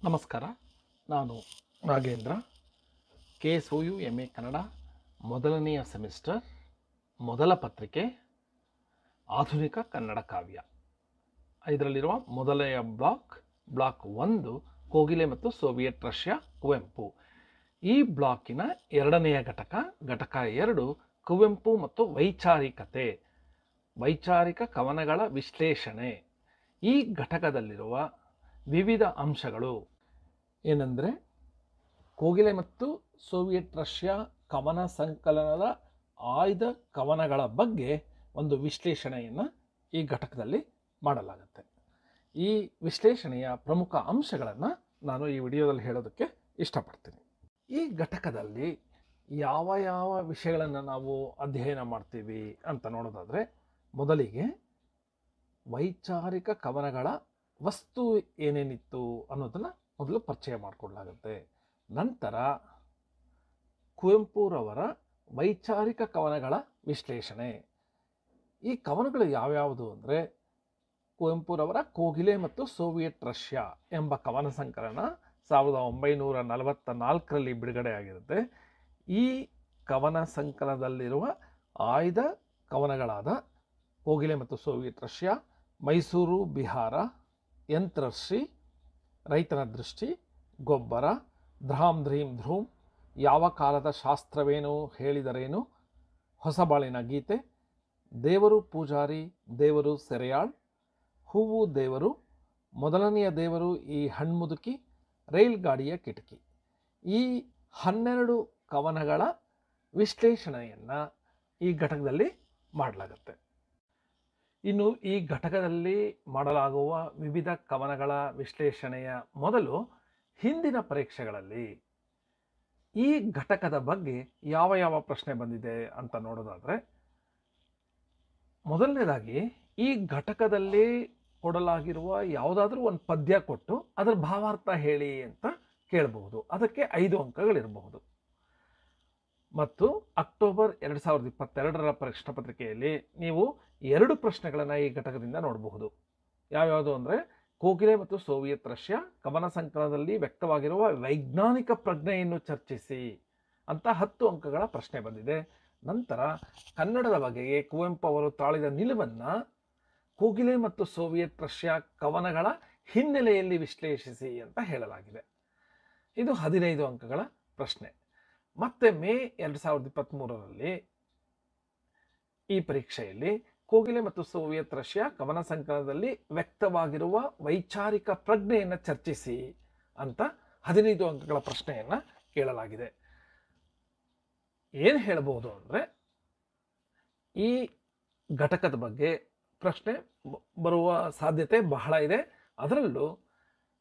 ನಮಸ್ಕಾರ. ನಾನು Nagendra. KSOU MA Kannada ಮೊದಲನೆಯ ಸೆಮಿಸ್ಟರ್ ಮೊದಲ ಪತ್ರಿಕೆ ಆಧುನಿಕ ಕನ್ನಡ ಕಾವ್ಯ. ಇದರಲ್ಲಿರುವ ಮೊದಲನೆಯ ಬ್ಲಾಕ್ 1 ಕೋಗಿಲೆ ಮತ್ತು ಸೋವಿಯತ್ ರಷ್ಯಾ ಕುವೆಂಪು. ಈ ಬ್ಲಾಕಿನ ಎರಡನೆಯ ಘಟಕ 2 ಕುವೆಂಪು ಮತ್ತು ವೈಚಾರಿಕ ಕವನಗಳ ವಿಶ್ಲೇಷಣೆ. ಈ ಘಟಕದಲ್ಲಿರುವ ವಿವಿಧ ಅಂಶಗಳು ಏನೆಂದರೆ, ಕೋಗಿಲೆ ಮತ್ತು ಸೋವಿಯತ್ ರಷ್ಯಾ ಕವನ ಸಂಕಲನದ ಆಯ್ದ ಕವನಗಳ ಬಗ್ಗೆ ಒಂದು ವಿಶ್ಲೇಷಣೆಯನ್ನು ಈ ಘಟಕದಲ್ಲಿ ಮಾಡಲಾಗುತ್ತೆ. ಈ ವಿಶ್ಲೇಷಣೆಯ ಪ್ರಮುಖ ಅಂಶಗಳನ್ನು ನಾನು ಈ ವಿಡಿಯೋದಲ್ಲಿ ಹೇಳೋದಕ್ಕೆ ಇಷ್ಟಪಡ್ತೀನಿ. ಈ ಘಟಕದಲ್ಲಿ ಯಾವ ವಿಷಯಗಳನ್ನು ನಾವು ಅಧ್ಯಯನ ಮಾಡ್ತೀವಿ ಅಂತ ನೋಡೋದಾದರೆ, ಮೊದಲಿಗೆ ವೈಚಾರಿಕ ಕವನಗಳ ವಸ್ತು ಏನೇನಿತ್ತು ಅನ್ನೋದನ್ನು ಮೊದಲು ಪರಿಚಯ ಮಾಡಿಕೊಡ್ಲಾಗುತ್ತೆ. ನಂತರ ಕುವೆಂಪುರವರ ವೈಚಾರಿಕ ಕವನಗಳ ವಿಶ್ಲೇಷಣೆ. ಈ ಕವನಗಳು ಯಾವ್ಯಾವುದು ಅಂದರೆ, ಕುವೆಂಪುರವರ ಕೋಗಿಲೆ ಮತ್ತು ಸೋವಿಯತ್ ರಷ್ಯಾ ಎಂಬ ಕವನ ಸಂಕಲನ 1944ರಲ್ಲಿ ಬಿಡುಗಡೆಯಾಗಿರುತ್ತೆ. ಈ ಕವನ ಸಂಕಲನದಲ್ಲಿರುವ ಆಯ್ದ ಕವನಗಳಾದ ಕೋಗಿಲೆ ಮತ್ತು ಸೋವಿಯತ್ ರಷ್ಯಾ, ಮೈಸೂರು ಬಿಹಾರ, ಯಂತ್ರಶ್ರೀ, ರೈತನ ದೃಷ್ಟಿ, ಗೊಬ್ಬರ, ಧ್ರಾಮ್ ಧ್ರೀಂ ಧ್ರೂಮ್, ಯಾವ ಕಾಲದ ಶಾಸ್ತ್ರವೇನು ಹೇಳಿದರೇನು, ಹೊಸಬಾಳಿನ ಗೀತೆ, ದೇವರು ಪೂಜಾರಿ, ದೇವರು ಸೆರೆಯಾಳ್, ಹೂವು ದೇವರು, ಮೊದಲನೆಯ ದೇವರು ಈ ಹಣ್ಮುದುಕಿ, ರೈಲ್ ಗಾಡಿಯ ಕಿಟಕಿ. ಈ 12 ಕವನಗಳ ವಿಶ್ಲೇಷಣೆಯನ್ನು ಈ ಘಟಕದಲ್ಲಿ ಮಾಡಲಾಗುತ್ತೆ. ಇನ್ನು ಈ ಘಟಕದಲ್ಲಿ ಮಾಡಲಾಗುವ ವಿವಿಧ ಕವನಗಳ ವಿಶ್ಲೇಷಣೆಯ ಮೊದಲು ಹಿಂದಿನ ಪರೀಕ್ಷೆಗಳಲ್ಲಿ ಈ ಘಟಕದ ಬಗ್ಗೆ ಯಾವ ಪ್ರಶ್ನೆ ಬಂದಿದೆ ಅಂತ ನೋಡೋದಾದರೆ, ಮೊದಲನೇದಾಗಿ ಈ ಘಟಕದಲ್ಲಿ ಕೊಡಲಾಗಿರುವ ಯಾವುದಾದ್ರೂ ಒಂದು ಪದ್ಯ ಕೊಟ್ಟು ಅದರ ಭಾವಾರ್ಥ ಹೇಳಿ ಅಂತ ಕೇಳಬಹುದು. ಅದಕ್ಕೆ 5 ಅಂಕಗಳಿರಬಹುದು. ಮತ್ತು ಅಕ್ಟೋಬರ್ 2022ರ ಪ್ರಶ್ನೆ ಪತ್ರಿಕೆಯಲ್ಲಿ ನೀವು 2 ಪ್ರಶ್ನೆಗಳನ್ನು ಈ ಘಟಕದಿಂದ ನೋಡಬಹುದು. ಯಾವ್ಯಾವುದು ಅಂದರೆ, ಕೋಗಿಲೆ ಮತ್ತು ಸೋವಿಯತ್ ರಷ್ಯಾ ಕವನ ಸಂಕಲನದಲ್ಲಿ ವ್ಯಕ್ತವಾಗಿರುವ ವೈಜ್ಞಾನಿಕ ಪ್ರಜ್ಞೆಯನ್ನು ಚರ್ಚಿಸಿ ಅಂತ 10 ಅಂಕಗಳ ಪ್ರಶ್ನೆ ಬಂದಿದೆ. ನಂತರ ಕನ್ನಡದ ಬಗೆಗೆ ಕುವೆಂಪು ಅವರು ತಾಳಿದ ನಿಲುವನ್ನು ಕೋಗಿಲೆ ಮತ್ತು ಸೋವಿಯತ್ ರಷ್ಯಾ ಕವನಗಳ ಹಿನ್ನೆಲೆಯಲ್ಲಿ ವಿಶ್ಲೇಷಿಸಿ ಅಂತ ಹೇಳಲಾಗಿದೆ. ಇದು 15 ಅಂಕಗಳ ಪ್ರಶ್ನೆ. ಮತ್ತೆ ಮೇ 2023ರಲ್ಲಿ ಈ ಪರೀಕ್ಷೆಯಲ್ಲಿ ಕೋಗಿಲೆ ಮತ್ತು ಸೋವಿಯತ್ ರಷ್ಯಾ ಕವನ ಸಂಕಲನದಲ್ಲಿ ವ್ಯಕ್ತವಾಗಿರುವ ವೈಚಾರಿಕ ಪ್ರಜ್ಞೆಯನ್ನು ಚರ್ಚಿಸಿ ಅಂತ 15 ಅಂಕಗಳ ಪ್ರಶ್ನೆಯನ್ನು ಕೇಳಲಾಗಿದೆ. ಏನು ಹೇಳಬಹುದು ಅಂದರೆ, ಈ ಘಟಕದ ಬಗ್ಗೆ ಪ್ರಶ್ನೆ ಬರುವ ಸಾಧ್ಯತೆ ಬಹಳ ಇದೆ. ಅದರಲ್ಲೂ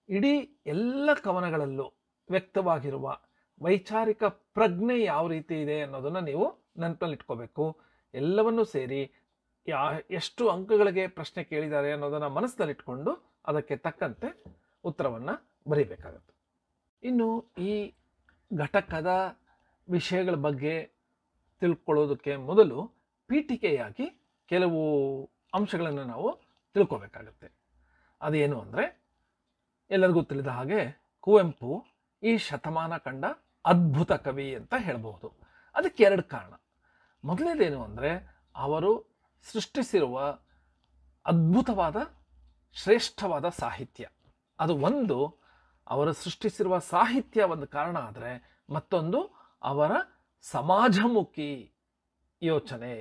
ಇಡೀ ಎಲ್ಲ ಕವನಗಳಲ್ಲೂ ವ್ಯಕ್ತವಾಗಿರುವ ವೈಚಾರಿಕ ಪ್ರಜ್ಞೆ ಯಾವ ರೀತಿ ಇದೆ ಅನ್ನೋದನ್ನು ನೀವು ನೆನಪಲ್ಲಿಟ್ಕೋಬೇಕು. ಎಲ್ಲವನ್ನೂ ಸೇರಿ ಎಷ್ಟು ಅಂಕಗಳಿಗೆ ಪ್ರಶ್ನೆ ಕೇಳಿದ್ದಾರೆ ಅನ್ನೋದನ್ನು ಮನಸ್ಸಿನಲ್ಲಿಟ್ಕೊಂಡು ಅದಕ್ಕೆ ತಕ್ಕಂತೆ ಉತ್ತರವನ್ನು ಬರೀಬೇಕಾಗುತ್ತೆ. ಇನ್ನು ಈ ಘಟಕದ ವಿಷಯಗಳ ಬಗ್ಗೆ ತಿಳ್ಕೊಳ್ಳೋದಕ್ಕೆ ಮೊದಲು ಪೀಠಿಕೆಯಾಗಿ ಕೆಲವು ಅಂಶಗಳನ್ನು ನಾವು ತಿಳ್ಕೋಬೇಕಾಗುತ್ತೆ. ಅದೇನು ಅಂದರೆ, ಎಲ್ಲರಿಗೂ ತಿಳಿದ ಹಾಗೆ ಕುವೆಂಪು ಈ ಶತಮಾನ ಕಂಡ ಅದ್ಭುತ ಕವಿ ಅಂತ ಹೇಳಬಹುದು. ಅದಕ್ಕೆ 2 ಕಾರಣ. ಮೊದಲನೇದೇನು ಅಂದರೆ, ಅವರು ಸೃಷ್ಟಿಸಿರುವ ಅದ್ಭುತವಾದ ಶ್ರೇಷ್ಠವಾದ ಸಾಹಿತ್ಯ. ಅದು ಒಂದು, ಅವರು ಸೃಷ್ಟಿಸಿರುವ ಸಾಹಿತ್ಯ ಒಂದು ಕಾರಣ ಆದರೆ, ಮತ್ತೊಂದು ಅವರ ಸಮಾಜಮುಖಿ ಯೋಚನೆ.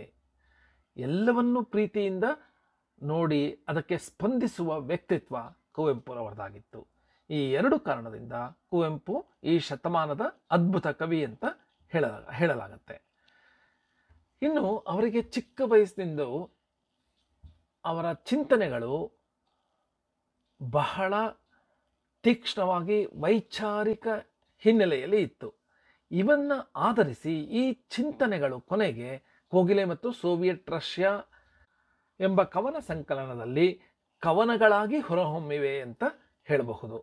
ಎಲ್ಲವನ್ನೂ ಪ್ರೀತಿಯಿಂದ ನೋಡಿ ಅದಕ್ಕೆ ಸ್ಪಂದಿಸುವ ವ್ಯಕ್ತಿತ್ವ ಕುವೆಂಪುರವರದಾಗಿತ್ತು. ಈ 2 ಕಾರಣದಿಂದ ಕುವೆಂಪು ಈ ಶತಮಾನದ ಅದ್ಭುತ ಕವಿ ಅಂತ ಹೇಳಲಾಗತ್ತೆ. ಇನ್ನು ಅವರಿಗೆ ಚಿಕ್ಕ ವಯಸ್ಸಿನಿಂದ ಅವರ ಚಿಂತನೆಗಳು ಬಹಳ ತೀಕ್ಷ್ಣವಾಗಿ ವೈಚಾರಿಕ ಹಿನ್ನೆಲೆಯಲ್ಲಿ ಇತ್ತು. ಇವನ್ನು ಆಧರಿಸಿ ಈ ಚಿಂತನೆಗಳು ಕೊನೆಗೆ ಕೋಗಿಲೆ ಮತ್ತು ಸೋವಿಯತ್ ರಷ್ಯಾ ಎಂಬ ಕವನ ಸಂಕಲನದಲ್ಲಿ ಕವನಗಳಾಗಿ ಹೊರಹೊಮ್ಮಿವೆ ಅಂತ ಹೇಳಬಹುದು.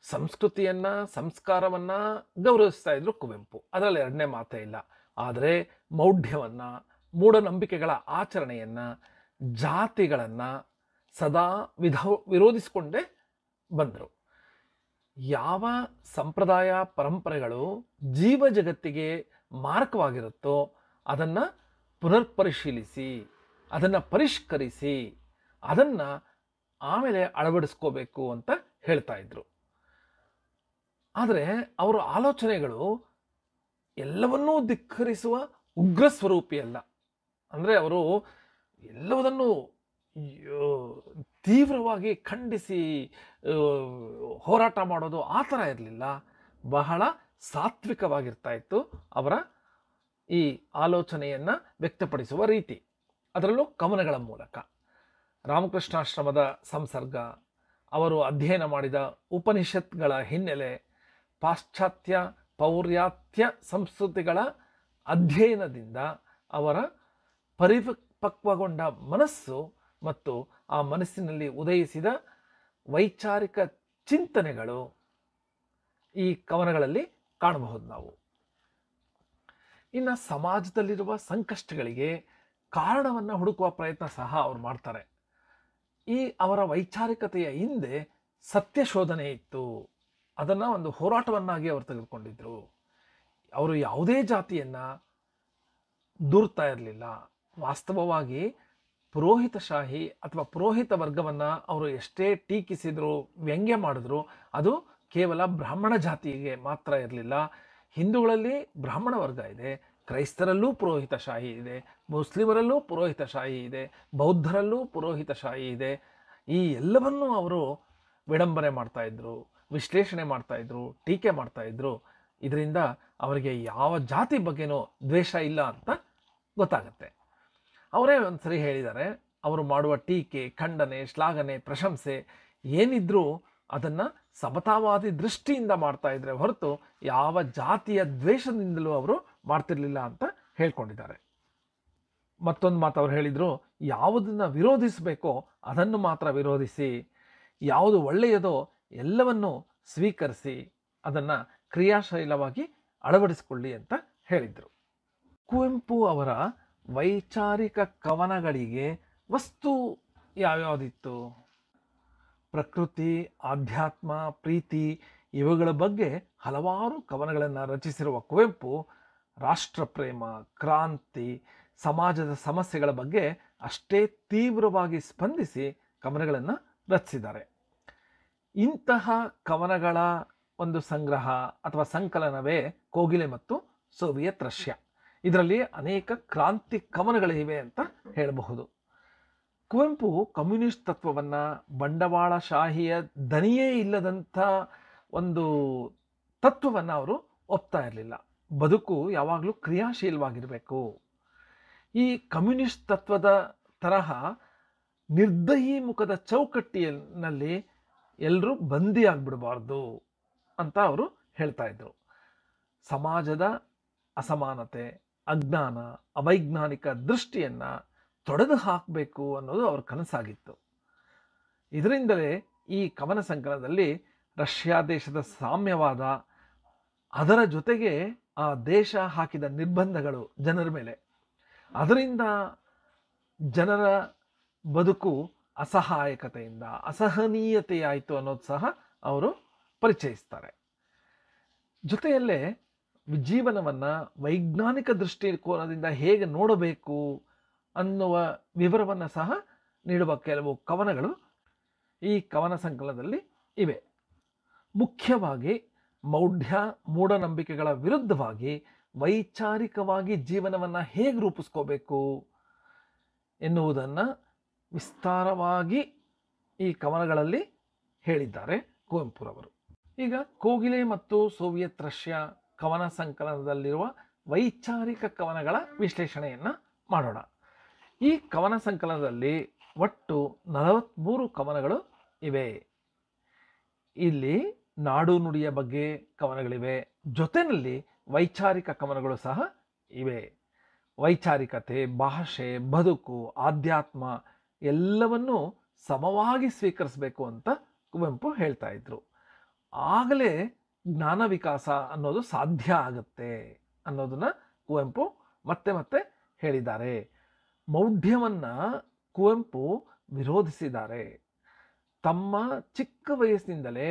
ಸಂಸ್ಕೃತಿಯನ್ನು, ಸಂಸ್ಕಾರವನ್ನು ಗೌರವಿಸ್ತಾ ಇದ್ರು ಕುವೆಂಪು, ಅದರಲ್ಲಿ 2ನೇ ಮಾತೇ ಇಲ್ಲ. ಆದರೆ ಮೌಢ್ಯವನ್ನು, ಮೂಢನಂಬಿಕೆಗಳ ಆಚರಣೆಯನ್ನು, ಜಾತಿಗಳನ್ನು ಸದಾ ವಿರೋಧಿಸಿಕೊಂಡೇ ಬಂದರು. ಯಾವ ಸಂಪ್ರದಾಯ ಪರಂಪರೆಗಳು ಜೀವ ಜಗತ್ತಿಗೆ ಮಾರಕವಾಗಿರುತ್ತೋ ಅದನ್ನು ಪುನರ್ಪರಿಶೀಲಿಸಿ, ಅದನ್ನು ಪರಿಷ್ಕರಿಸಿ, ಅದನ್ನು ಆಮೇಲೆ ಅಳವಡಿಸ್ಕೋಬೇಕು ಅಂತ ಹೇಳ್ತಾ ಇದ್ರು. ಆದರೆ ಅವರ ಆಲೋಚನೆಗಳು ಎಲ್ಲವನ್ನೂ ಧಿಕ್ಕರಿಸುವ ಉಗ್ರ ಸ್ವರೂಪಿಯಲ್ಲ. ಅಂದರೆ ಅವರು ಎಲ್ಲವುದನ್ನು ತೀವ್ರವಾಗಿ ಖಂಡಿಸಿ ಹೋರಾಟ ಮಾಡೋದು ಆ ಥರ ಇರಲಿಲ್ಲ. ಬಹಳ ಸಾತ್ವಿಕವಾಗಿರ್ತಾ ಇತ್ತು ಅವರ ಈ ಆಲೋಚನೆಯನ್ನು ವ್ಯಕ್ತಪಡಿಸುವ ರೀತಿ, ಅದರಲ್ಲೂ ಕವನಗಳ ಮೂಲಕ. ರಾಮಕೃಷ್ಣಾಶ್ರಮದ ಸಂಸರ್ಗ, ಅವರು ಅಧ್ಯಯನ ಮಾಡಿದ ಉಪನಿಷತ್ಗಳ ಹಿನ್ನೆಲೆ, ಪಾಶ್ಚಾತ್ಯ ಪೌರ್ಯಾತ್ಯ ಸಂಸ್ಕೃತಿಗಳ ಅಧ್ಯಯನದಿಂದ ಅವರ ಪರಿಪಕ್ವಗೊಂಡ ಮನಸ್ಸು ಮತ್ತು ಆ ಮನಸ್ಸಿನಲ್ಲಿ ಉದಯಿಸಿದ ವೈಚಾರಿಕ ಚಿಂತನೆಗಳು ಈ ಕವನಗಳಲ್ಲಿ ಕಾಣಬಹುದು ನಾವು. ಇನ್ನು ಸಮಾಜದಲ್ಲಿರುವ ಸಂಕಷ್ಟಗಳಿಗೆ ಕಾರಣವನ್ನು ಹುಡುಕುವ ಪ್ರಯತ್ನ ಸಹ ಅವರು ಮಾಡ್ತಾರೆ. ಈ ಅವರ ವೈಚಾರಿಕತೆಯ ಹಿಂದೆ ಸತ್ಯ ಶೋಧನೆ ಇತ್ತು. ಅದನ್ನು ಒಂದು ಹೋರಾಟವನ್ನಾಗಿ ಅವರು ತೆಗೆದುಕೊಂಡಿದ್ರು. ಅವರು ಯಾವುದೇ ಜಾತಿಯನ್ನು ದೂರ್ತಾ ಇರಲಿಲ್ಲ. ವಾಸ್ತವವಾಗಿ ಪುರೋಹಿತಶಾಹಿ ಅಥವಾ ಪುರೋಹಿತ ವರ್ಗವನ್ನು ಅವರು ಎಷ್ಟೇ ಟೀಕಿಸಿದ್ರು, ವ್ಯಂಗ್ಯ ಮಾಡಿದ್ರು, ಅದು ಕೇವಲ ಬ್ರಾಹ್ಮಣ ಜಾತಿಗೆ ಮಾತ್ರ ಇರಲಿಲ್ಲ. ಹಿಂದೂಗಳಲ್ಲಿ ಬ್ರಾಹ್ಮಣ ವರ್ಗ ಇದೆ, ಕ್ರೈಸ್ತರಲ್ಲೂ ಪುರೋಹಿತಶಾಹಿ ಇದೆ, ಮುಸ್ಲಿಮರಲ್ಲೂ ಪುರೋಹಿತಶಾಹಿ ಇದೆ, ಬೌದ್ಧರಲ್ಲೂ ಪುರೋಹಿತಶಾಹಿ ಇದೆ. ಈ ಎಲ್ಲವನ್ನೂ ಅವರು ವಿಡಂಬನೆ ಮಾಡ್ತಾಯಿದ್ರು, ವಿಶ್ಲೇಷಣೆ ಮಾಡ್ತಾಯಿದ್ರು, ಟೀಕೆ ಮಾಡ್ತಾಯಿದ್ರು. ಇದರಿಂದ ಅವರಿಗೆ ಯಾವ ಜಾತಿ ಬಗ್ಗೆನೂ ದ್ವೇಷ ಇಲ್ಲ ಅಂತ ಗೊತ್ತಾಗುತ್ತೆ. ಅವರೇ ಒಂದು ಸರಿ ಹೇಳಿದ್ದಾರೆ, ಅವರು ಮಾಡುವ ಟೀಕೆ, ಖಂಡನೆ, ಶ್ಲಾಘನೆ, ಪ್ರಶಂಸೆ ಏನಿದ್ರೂ ಅದನ್ನು ಸಮತಾವಾದಿ ದೃಷ್ಟಿಯಿಂದ ಮಾಡ್ತಾ ಇದ್ರೆ ಹೊರತು ಯಾವ ಜಾತಿಯ ದ್ವೇಷದಿಂದಲೂ ಅವರು ಮಾಡ್ತಿರ್ಲಿಲ್ಲ ಅಂತ ಹೇಳ್ಕೊಂಡಿದ್ದಾರೆ. ಮತ್ತೊಂದು ಮಾತು ಅವರು ಹೇಳಿದರು, ಯಾವುದನ್ನು ವಿರೋಧಿಸಬೇಕೋ ಅದನ್ನು ಮಾತ್ರ ವಿರೋಧಿಸಿ, ಯಾವುದು ಒಳ್ಳೆಯದೋ ಎಲ್ಲವನ್ನೂ ಸ್ವೀಕರಿಸಿ, ಅದನ್ನು ಕ್ರಿಯಾಶೀಲವಾಗಿ ಅಳವಡಿಸಿಕೊಳ್ಳಿ ಅಂತ ಹೇಳಿದರು. ಕುವೆಂಪು ಅವರ ವೈಚಾರಿಕ ಕವನಗಳಿಗೆ ವಸ್ತು ಯಾವ್ಯಾವುದಿತ್ತು? ಪ್ರಕೃತಿ, ಆಧ್ಯಾತ್ಮ, ಪ್ರೀತಿ ಇವುಗಳ ಬಗ್ಗೆ ಹಲವಾರು ಕವನಗಳನ್ನು ರಚಿಸಿರುವ ಕುವೆಂಪು ರಾಷ್ಟ್ರಪ್ರೇಮ, ಕ್ರಾಂತಿ, ಸಮಾಜದ ಸಮಸ್ಯೆಗಳ ಬಗ್ಗೆ ಅಷ್ಟೇ ತೀವ್ರವಾಗಿ ಸ್ಪಂದಿಸಿ ಕವನಗಳನ್ನು ರಚಿಸಿದ್ದಾರೆ. ಇಂತಹ ಕವನಗಳ ಒಂದು ಸಂಗ್ರಹ ಅಥವಾ ಸಂಕಲನವೇ ಕೋಗಿಲೆ ಮತ್ತು ಸೋವಿಯತ್ ರಷ್ಯಾ. ಇದರಲ್ಲಿ ಅನೇಕ ಕ್ರಾಂತಿ ಕವನಗಳಿವೆ ಅಂತ ಹೇಳಬಹುದು. ಕುವೆಂಪು ಕಮ್ಯುನಿಸ್ಟ್ ತತ್ವವನ್ನು, ಬಂಡವಾಳಶಾಹಿಯ ದನಿಯೇ ಇಲ್ಲದಂಥ ಒಂದು ತತ್ವವನ್ನು ಅವರು ಒಪ್ತಾ ಇರಲಿಲ್ಲ. ಬದುಕು ಯಾವಾಗಲೂ ಕ್ರಿಯಾಶೀಲವಾಗಿರಬೇಕು. ಈ ಕಮ್ಯುನಿಸ್ಟ್ ತತ್ವದ ತರಹ ನಿರ್ದಯಿ ಮುಖದ ಚೌಕಟ್ಟಿನಲ್ಲಿ ಎಲ್ಲರೂ ಬಂದಿಯಾಗ್ಬಿಡಬಾರ್ದು ಅಂತ ಅವರು ಹೇಳ್ತಾ ಇದ್ರು. ಸಮಾಜದ ಅಸಮಾನತೆ, ಅಜ್ಞಾನ, ಅವೈಜ್ಞಾನಿಕ ದೃಷ್ಟಿಯನ್ನು ತೊಡೆದು ಹಾಕಬೇಕು ಅನ್ನೋದು ಅವ್ರ ಕನಸಾಗಿತ್ತು. ಇದರಿಂದಲೇ ಈ ಕವನ ಸಂಕಲನದಲ್ಲಿ ರಷ್ಯಾ ದೇಶದ ಸಾಮ್ಯವಾದ, ಅದರ ಜೊತೆಗೆ ಆ ದೇಶ ಹಾಕಿದ ನಿರ್ಬಂಧಗಳು ಜನರ ಮೇಲೆ, ಅದರಿಂದ ಜನರ ಬದುಕು ಅಸಹಾಯಕತೆಯಿಂದ ಅಸಹನೀಯತೆಯಾಯಿತು ಅನ್ನೋದು ಸಹ ಅವರು ಪರಿಚಯಿಸ್ತಾರೆ. ಜೊತೆಯಲ್ಲೇ ಜೀವನವನ್ನು ವೈಜ್ಞಾನಿಕ ದೃಷ್ಟಿಕೋನದಿಂದ ಹೇಗೆ ನೋಡಬೇಕು ಅನ್ನುವ ವಿವರವನ್ನು ಸಹ ನೀಡುವ ಕೆಲವು ಕವನಗಳು ಈ ಕವನ ಸಂಕಲನದಲ್ಲಿ ಇವೆ. ಮುಖ್ಯವಾಗಿ ಮೌಢ್ಯ, ಮೂಢನಂಬಿಕೆಗಳ ವಿರುದ್ಧವಾಗಿ ವೈಚಾರಿಕವಾಗಿ ಜೀವನವನ್ನು ಹೇಗೆ ರೂಪಿಸ್ಕೋಬೇಕು ಎನ್ನುವುದನ್ನು ವಿಸ್ತಾರವಾಗಿ ಈ ಕವನಗಳಲ್ಲಿ ಹೇಳಿದ್ದಾರೆ ಕುವೆಂಪುರವರು. ಈಗ ಕೋಗಿಲೆ ಮತ್ತು ಸೋವಿಯತ್ ರಷ್ಯಾ ಕವನ ಸಂಕಲನದಲ್ಲಿರುವ ವೈಚಾರಿಕ ಕವನಗಳ ವಿಶ್ಲೇಷಣೆಯನ್ನು ಮಾಡೋಣ. ಈ ಕವನ ಸಂಕಲನದಲ್ಲಿ ಒಟ್ಟು 43 ಕವನಗಳು ಇವೆ. ಇಲ್ಲಿ ನಾಡು ನುಡಿಯ ಬಗ್ಗೆ ಕವನಗಳಿವೆ, ಜೊತೆಯಲ್ಲಿ ವೈಚಾರಿಕ ಕವನಗಳು ಸಹ ಇವೆ. ವೈಚಾರಿಕತೆ, ಭಾಷೆ, ಬದುಕು, ಆಧ್ಯಾತ್ಮ ಎಲ್ಲವನ್ನೂ ಸಮವಾಗಿ ಸ್ವೀಕರಿಸಬೇಕು ಅಂತ ಕುವೆಂಪು ಹೇಳ್ತಾ ಇದ್ರು. ಆಗಲೇ ಜ್ಞಾನ ವಿಕಾಸ ಅನ್ನೋದು ಸಾಧ್ಯ ಆಗುತ್ತೆ ಅನ್ನೋದನ್ನ ಕುವೆಂಪು ಮತ್ತೆ ಮತ್ತೆ ಹೇಳಿದ್ದಾರೆ. ಮೌಢ್ಯವನ್ನು ಕುವೆಂಪು ವಿರೋಧಿಸಿದ್ದಾರೆ. ತಮ್ಮ ಚಿಕ್ಕ ವಯಸ್ಸಿನಿಂದಲೇ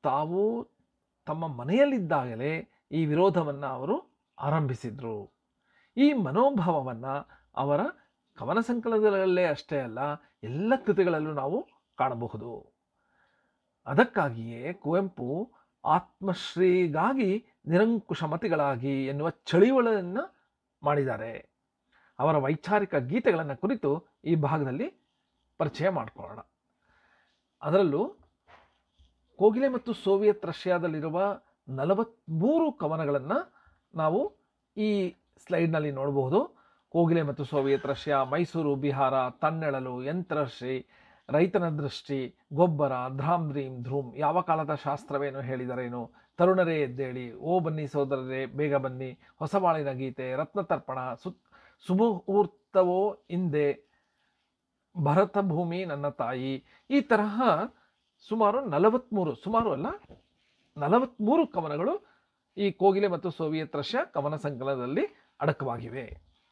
ತಾವು ತಮ್ಮ ಮನೆಯಲ್ಲಿದ್ದಾಗಲೇ ಈ ವಿರೋಧವನ್ನು ಅವರು ಆರಂಭಿಸಿದರು. ಈ ಮನೋಭಾವವನ್ನು ಅವರ ಕವನ ಸಂಕಲನದಲ್ಲೇ ಅಷ್ಟೇ ಅಲ್ಲ, ಎಲ್ಲ ಕೃತಿಗಳಲ್ಲೂ ನಾವು ಕಾಣಬಹುದು. ಅದಕ್ಕಾಗಿಯೇ ಕುವೆಂಪು ಆತ್ಮಶ್ರೀಗಾಗಿ ನಿರಂಕುಶಮತಿಗಳಾಗಿ ಎನ್ನುವ ಚಳುವಳಿಯನ್ನು ಮಾಡಿದ್ದಾರೆ. ಅವರ ವೈಚಾರಿಕ ಗೀತೆಗಳನ್ನು ಕುರಿತು ಈ ಭಾಗದಲ್ಲಿ ಪರಿಚಯ ಮಾಡಿಕೊಳ್ಳೋಣ. ಅದರಲ್ಲೂ ಕೋಗಿಲೆ ಮತ್ತು ಸೋವಿಯತ್ ರಷ್ಯಾದಲ್ಲಿರುವ 43 ಕವನಗಳನ್ನು ನಾವು ಈ ಸ್ಲೈಡ್ನಲ್ಲಿ ನೋಡಬಹುದು. ಕೋಗಿಲೆ ಮತ್ತು ಸೋವಿಯತ್ ರಷ್ಯಾ, ಮೈಸೂರು ಬಿಹಾರ, ತನ್ನೆಳಲು, ಯಂತ್ರಶ್ರೀ, ರೈತನ ದೃಷ್ಟಿ, ಗೊಬ್ಬರ, ಧ್ರಾಮ್ ಧ್ರೀಮ್ ಧ್ರೂಮ್, ಯಾವ ಕಾಲದ ಶಾಸ್ತ್ರವೇನು ಹೇಳಿದರೇನು, ತರುಣರೇ ಎದ್ದೇಳಿ, ಓ ಬನ್ನಿ ಸೋದರರೇ ಬೇಗ ಬನ್ನಿ, ಹೊಸಬಾಳಿನ ಗೀತೆ, ರತ್ನತರ್ಪಣ, ಸುಮುಹೂರ್ತವೋ ಹಿಂದೆ, ಭರತ ಭೂಮಿ ನನ್ನ ತಾಯಿ, ಈ ತರಹ ಸುಮಾರು 43 ಕವನಗಳು ಈ ಕೋಗಿಲೆ ಮತ್ತು ಸೋವಿಯತ್ ರಷ್ಯಾ ಕವನ ಸಂಕಲನದಲ್ಲಿ ಅಡಕವಾಗಿವೆ.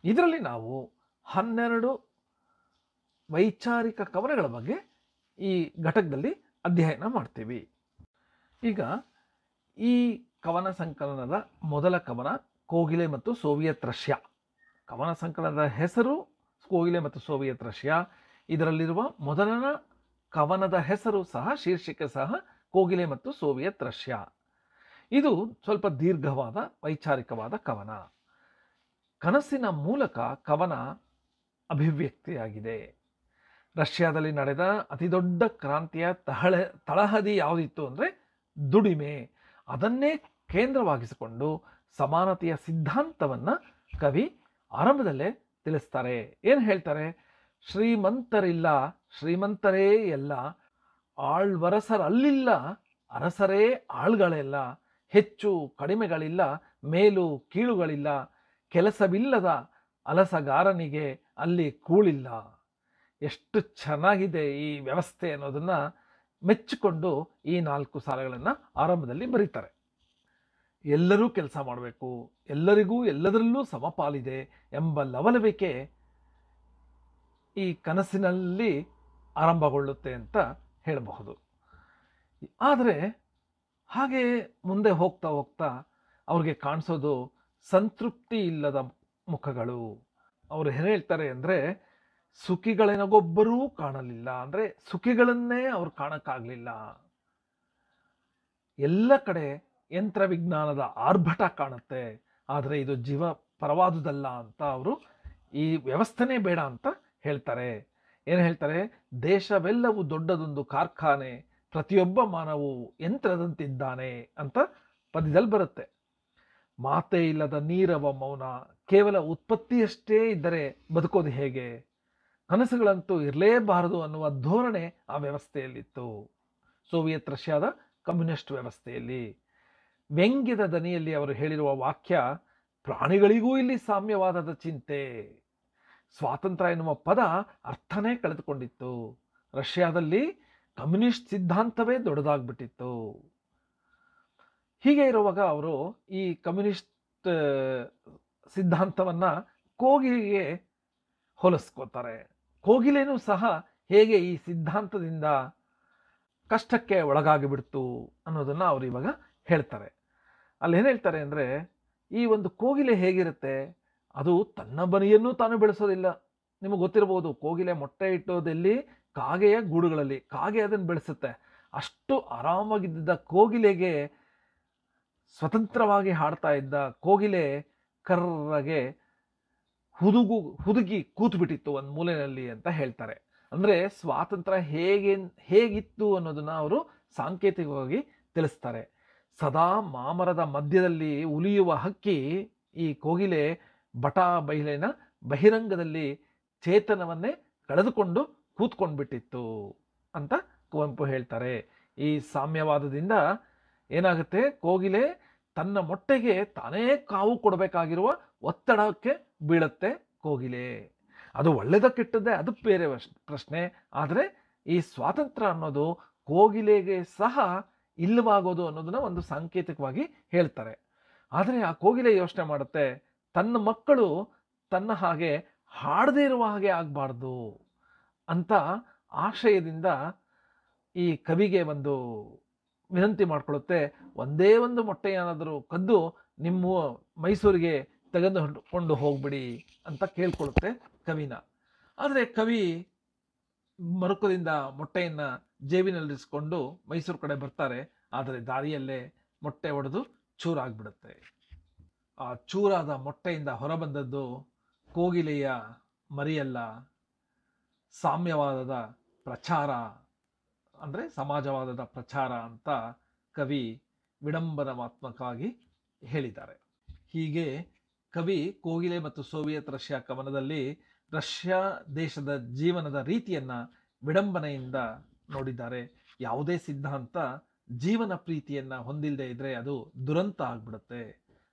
ಇದರಲ್ಲಿ ನಾವು 12 ವೈಚಾರಿಕ ಕವನಗಳ ಬಗ್ಗೆ ಈ ಘಟಕದಲ್ಲಿ ಅಧ್ಯಯನ ಮಾಡ್ತೀವಿ. ಈಗ ಈ ಕವನ ಸಂಕಲನದ ಮೊದಲ ಕವನ ಕೋಗಿಲೆ ಮತ್ತು ಸೋವಿಯತ್ ರಷ್ಯಾ. ಕವನ ಸಂಕಲನದ ಹೆಸರು ಕೋಗಿಲೆ ಮತ್ತು ಸೋವಿಯತ್ ರಷ್ಯಾ. ಇದರಲ್ಲಿರುವ ಮೊದಲನ ಕವನದ ಹೆಸರು ಸಹ, ಶೀರ್ಷಿಕೆ ಸಹ ಕೋಗಿಲೆ ಮತ್ತು ಸೋವಿಯತ್ ರಷ್ಯಾ. ಇದು ಸ್ವಲ್ಪ ದೀರ್ಘವಾದ ವೈಚಾರಿಕವಾದ ಕವನ. ಕನಸಿನ ಮೂಲಕ ಕವನ ಅಭಿವ್ಯಕ್ತಿಯಾಗಿದೆ. ರಷ್ಯಾದಲ್ಲಿ ನಡೆದ ಅತಿದೊಡ್ಡ ಕ್ರಾಂತಿಯ ತಳಹದಿ ಯಾವುದಿತ್ತು ಅಂದರೆ ದುಡಿಮೆ. ಅದನ್ನೇ ಕೇಂದ್ರವಾಗಿಸಿಕೊಂಡು ಸಮಾನತೆಯ ಸಿದ್ಧಾಂತವನ್ನು ಕವಿ ಆರಂಭದಲ್ಲೇ ತಿಳಿಸ್ತಾರೆ. ಏನು ಹೇಳ್ತಾರೆ? ಶ್ರೀಮಂತರಿಲ್ಲ, ಶ್ರೀಮಂತರೇ ಎಲ್ಲ, ಆಳ್ವರಸರಲ್ಲಿಲ್ಲ, ಅರಸರೇ ಆಳ್ಗಳೆಲ್ಲ, ಹೆಚ್ಚು ಕಡಿಮೆಗಳಿಲ್ಲ, ಮೇಲು ಕೀಳುಗಳಿಲ್ಲ, ಕೆಲಸವಿಲ್ಲದ ಅಲಸಗಾರನಿಗೆ ಅಲ್ಲಿ ಕೂಳಿಲ್ಲ. ಎಷ್ಟು ಚೆನ್ನಾಗಿದೆ ಈ ವ್ಯವಸ್ಥೆ ಅನ್ನೋದನ್ನು ಮೆಚ್ಚಿಕೊಂಡು ಈ 4 ಸಾಲುಗಳನ್ನು ಆರಂಭದಲ್ಲಿ ಬರೀತಾರೆ. ಎಲ್ಲರೂ ಕೆಲಸ ಮಾಡಬೇಕು, ಎಲ್ಲರಿಗೂ ಎಲ್ಲದರಲ್ಲೂ ಸಮಪಾಲಿದೆ ಎಂಬ ಲವಲವಿಕೆ ಈ ಕನಸಿನಲ್ಲಿ ಆರಂಭಗೊಳ್ಳುತ್ತೆ ಅಂತ ಹೇಳಬಹುದು. ಆದರೆ ಹಾಗೆ ಮುಂದೆ ಹೋಗ್ತಾ ಹೋಗ್ತಾ ಅವ್ರಿಗೆ ಕಾಣಿಸೋದು ಸಂತೃಪ್ತಿ ಇಲ್ಲದ ಮುಖಗಳು. ಅವರು ಏನು ಹೇಳ್ತಾರೆ ಅಂದರೆ, ಸುಖಿಗಳೇನಗೊಬ್ಬರೂ ಕಾಣಲಿಲ್ಲ, ಅಂದರೆ ಸುಖಿಗಳನ್ನೇ ಅವ್ರು ಕಾಣಕ್ಕಾಗಲಿಲ್ಲ. ಎಲ್ಲ ಕಡೆ ಯಂತ್ರ ವಿಜ್ಞಾನದ ಆರ್ಭಟ ಕಾಣುತ್ತೆ, ಆದರೆ ಇದು ಜೀವ ಪರವಾದುದಲ್ಲ ಅಂತ ಅವರು ಈ ವ್ಯವಸ್ಥೆನೇ ಬೇಡ ಅಂತ ಹೇಳ್ತಾರೆ. ಏನು ಹೇಳ್ತಾರೆ? ದೇಶವೆಲ್ಲವೂ ದೊಡ್ಡದೊಂದು ಕಾರ್ಖಾನೆ, ಪ್ರತಿಯೊಬ್ಬ ಮಾನವು ಯಂತ್ರದಂತಿದ್ದಾನೆ ಅಂತ ಪದ್ಯದಲ್ಲಿ ಬರುತ್ತೆ. ಮಾತೇ ಇಲ್ಲದ ನೀರವ ಮೌನ, ಕೇವಲ ಉತ್ಪತ್ತಿಯಷ್ಟೇ ಇದ್ದರೆ ಬದುಕೋದು ಹೇಗೆ? ಕನಸುಗಳಂತೂ ಇರಲೇಬಾರದು ಅನ್ನುವ ಧೋರಣೆ ಆ ವ್ಯವಸ್ಥೆಯಲ್ಲಿತ್ತು, ಸೋವಿಯತ್ ರಷ್ಯಾದ ಕಮ್ಯುನಿಸ್ಟ್ ವ್ಯವಸ್ಥೆಯಲ್ಲಿ. ವ್ಯಂಗ್ಯದ ದನಿಯಲ್ಲಿ ಅವರು ಹೇಳಿರುವ ವಾಕ್ಯ, ಪ್ರಾಣಿಗಳಿಗೂ ಇಲ್ಲಿ ಸಾಮ್ಯವಾದದ ಚಿಂತೆ. ಸ್ವಾತಂತ್ರ್ಯ ಎನ್ನುವ ಪದ ಅರ್ಥನೇ ಕಳೆದುಕೊಂಡಿತ್ತು. ರಷ್ಯಾದಲ್ಲಿ ಕಮ್ಯುನಿಸ್ಟ್ ಸಿದ್ಧಾಂತವೇ ದೊಡ್ಡದಾಗ್ಬಿಟ್ಟಿತ್ತು. ಹೀಗೆ ಇರುವಾಗ ಅವರು ಈ ಕಮ್ಯುನಿಸ್ಟ್ ಸಿದ್ಧಾಂತವನ್ನು ಕೋಗಿಲೆಗೆ ಹೋಲಿಸ್ಕೋತಾರೆ. ಕೋಗಿಲೆನೂ ಸಹ ಹೇಗೆ ಈ ಸಿದ್ಧಾಂತದಿಂದ ಕಷ್ಟಕ್ಕೆ ಒಳಗಾಗಿಬಿಡ್ತು ಅನ್ನೋದನ್ನು ಅವರು ಇವಾಗ ಹೇಳ್ತಾರೆ. ಅಲ್ಲಿ ಏನು ಹೇಳ್ತಾರೆ ಅಂದರೆ, ಈ ಒಂದು ಕೋಗಿಲೆ ಹೇಗಿರುತ್ತೆ, ಅದು ತನ್ನ ಬನಿಯನ್ನು ತಾನು ಬೆಳೆಸೋದಿಲ್ಲ. ನಿಮಗೆ ಗೊತ್ತಿರ್ಬೋದು, ಕೋಗಿಲೆ ಮೊಟ್ಟೆ ಇಟ್ಟೋದೆಲ್ಲಿ? ಕಾಗೆಯ ಗೂಡುಗಳಲ್ಲಿ. ಕಾಗೆ ಅದನ್ನು ಬೆಳೆಸುತ್ತೆ. ಅಷ್ಟು ಆರಾಮಾಗಿದ್ದ ಕೋಗಿಲೆಗೆ, ಸ್ವತಂತ್ರವಾಗಿ ಹಾಡ್ತಾ ಇದ್ದ ಕೋಗಿಲೆ ಕರ್ರಗೆ ಹುದುಗಿ ಕೂತ್ಬಿಟ್ಟಿತ್ತು ಒಂದು ಮೂಲೆಯಲ್ಲಿ ಅಂತ ಹೇಳ್ತಾರೆ. ಅಂದರೆ ಸ್ವಾತಂತ್ರ್ಯ ಹೇಗಿತ್ತು ಅನ್ನೋದನ್ನು ಅವರು ಸಾಂಕೇತಿಕವಾಗಿ ತಿಳಿಸ್ತಾರೆ. ಸದಾ ಮಾಮರದ ಮಧ್ಯದಲ್ಲಿ ಉಲಿಯುವ ಹಕ್ಕಿ ಈ ಕೋಗಿಲೆ ಬಯಲಿನ ಬಹಿರಂಗದಲ್ಲಿ ಚೇತನವನ್ನೇ ಕಳೆದುಕೊಂಡು ಕೂತ್ಕೊಂಡ್ಬಿಟ್ಟಿತ್ತು ಅಂತ ಕುವೆಂಪು ಹೇಳ್ತಾರೆ. ಈ ಸಾಮ್ಯವಾದದಿಂದ ಏನಾಗುತ್ತೆ, ಕೋಗಿಲೆ ತನ್ನ ಮೊಟ್ಟೆಗೆ ತಾನೇ ಕಾವು ಕೊಡಬೇಕಾಗಿರುವ ಒತ್ತಡಕ್ಕೆ ಬೀಳುತ್ತೆ ಕೋಗಿಲೆ. ಅದು ಒಳ್ಳೆದ ಕೆಟ್ಟದ್ದೇ, ಅದು ಬೇರೆ ಪ್ರಶ್ನೆ. ಆದರೆ ಈ ಸ್ವಾತಂತ್ರ್ಯ ಅನ್ನೋದು ಕೋಗಿಲೆಗೆ ಸಹ ಇಲ್ಲವಾಗೋದು ಅನ್ನೋದನ್ನ ಒಂದು ಸಾಂಕೇತಿಕವಾಗಿ ಹೇಳ್ತಾರೆ. ಆದರೆ ಆ ಕೋಗಿಲೆ ಯೋಚನೆ ಮಾಡುತ್ತೆ, ತನ್ನ ಮಕ್ಕಳು ತನ್ನ ಹಾಗೆ ಹಾಡದೇ ಇರುವ ಹಾಗೆ ಆಗಬಾರ್ದು ಅಂತ ಆಶಯದಿಂದ ಈ ಕವಿಗೆ ಒಂದು ವಿನಂತಿ ಮಾಡಿಕೊಳ್ಳುತ್ತೆ, ಒಂದೇ ಒಂದು ಮೊಟ್ಟೆಯನ್ನಾದರೂ ಕದ್ದು ನಿಮ್ಮ ಮೈಸೂರಿಗೆ ತೆಗೆದುಕೊಂಡು ಹೋಗ್ಬಿಡಿ ಅಂತ ಕೇಳ್ಕೊಳ್ಳುತ್ತೆ ಕವಿನ. ಆದರೆ ಕವಿ ಮರುಕದಿಂದ ಮೊಟ್ಟೆಯನ್ನು ಜೇಬಿನಲ್ಲಿರಿಸ್ಕೊಂಡು ಮೈಸೂರು ಕಡೆ ಬರ್ತಾರೆ. ಆದರೆ ದಾರಿಯಲ್ಲೇ ಮೊಟ್ಟೆ ಒಡೆದು ಚೂರಾಗ್ಬಿಡುತ್ತೆ. ಆ ಚೂರಾದ ಮೊಟ್ಟೆಯಿಂದ ಹೊರಬಂದದ್ದು ಕೋಗಿಲೆಯ ಮರಿಯಲ್ಲ, ಸಾಮ್ಯವಾದದ ಪ್ರಚಾರ, ಅಂದರೆ ಸಮಾಜವಾದದ ಪ್ರಚಾರ ಅಂತ ಕವಿ ವಿಡಂಬನಾತ್ಮಕವಾಗಿ ಹೇಳಿದ್ದಾರೆ. ಹೀಗೆ ಕವಿ ಕೋಗಿಲೆ ಮತ್ತು ಸೋವಿಯತ್ ರಷ್ಯಾ ಕವನದಲ್ಲಿ ರಷ್ಯಾ ದೇಶದ ಜೀವನದ ರೀತಿಯನ್ನು ವಿಡಂಬನೆಯಿಂದ ನೋಡಿದ್ದಾರೆ. ಯಾವುದೇ ಸಿದ್ಧಾಂತ ಜೀವನ ಪ್ರೀತಿಯನ್ನು ಹೊಂದಿಲ್ಲದೆ ಇದ್ದರೆ ಅದು ದುರಂತ ಆಗ್ಬಿಡುತ್ತೆ.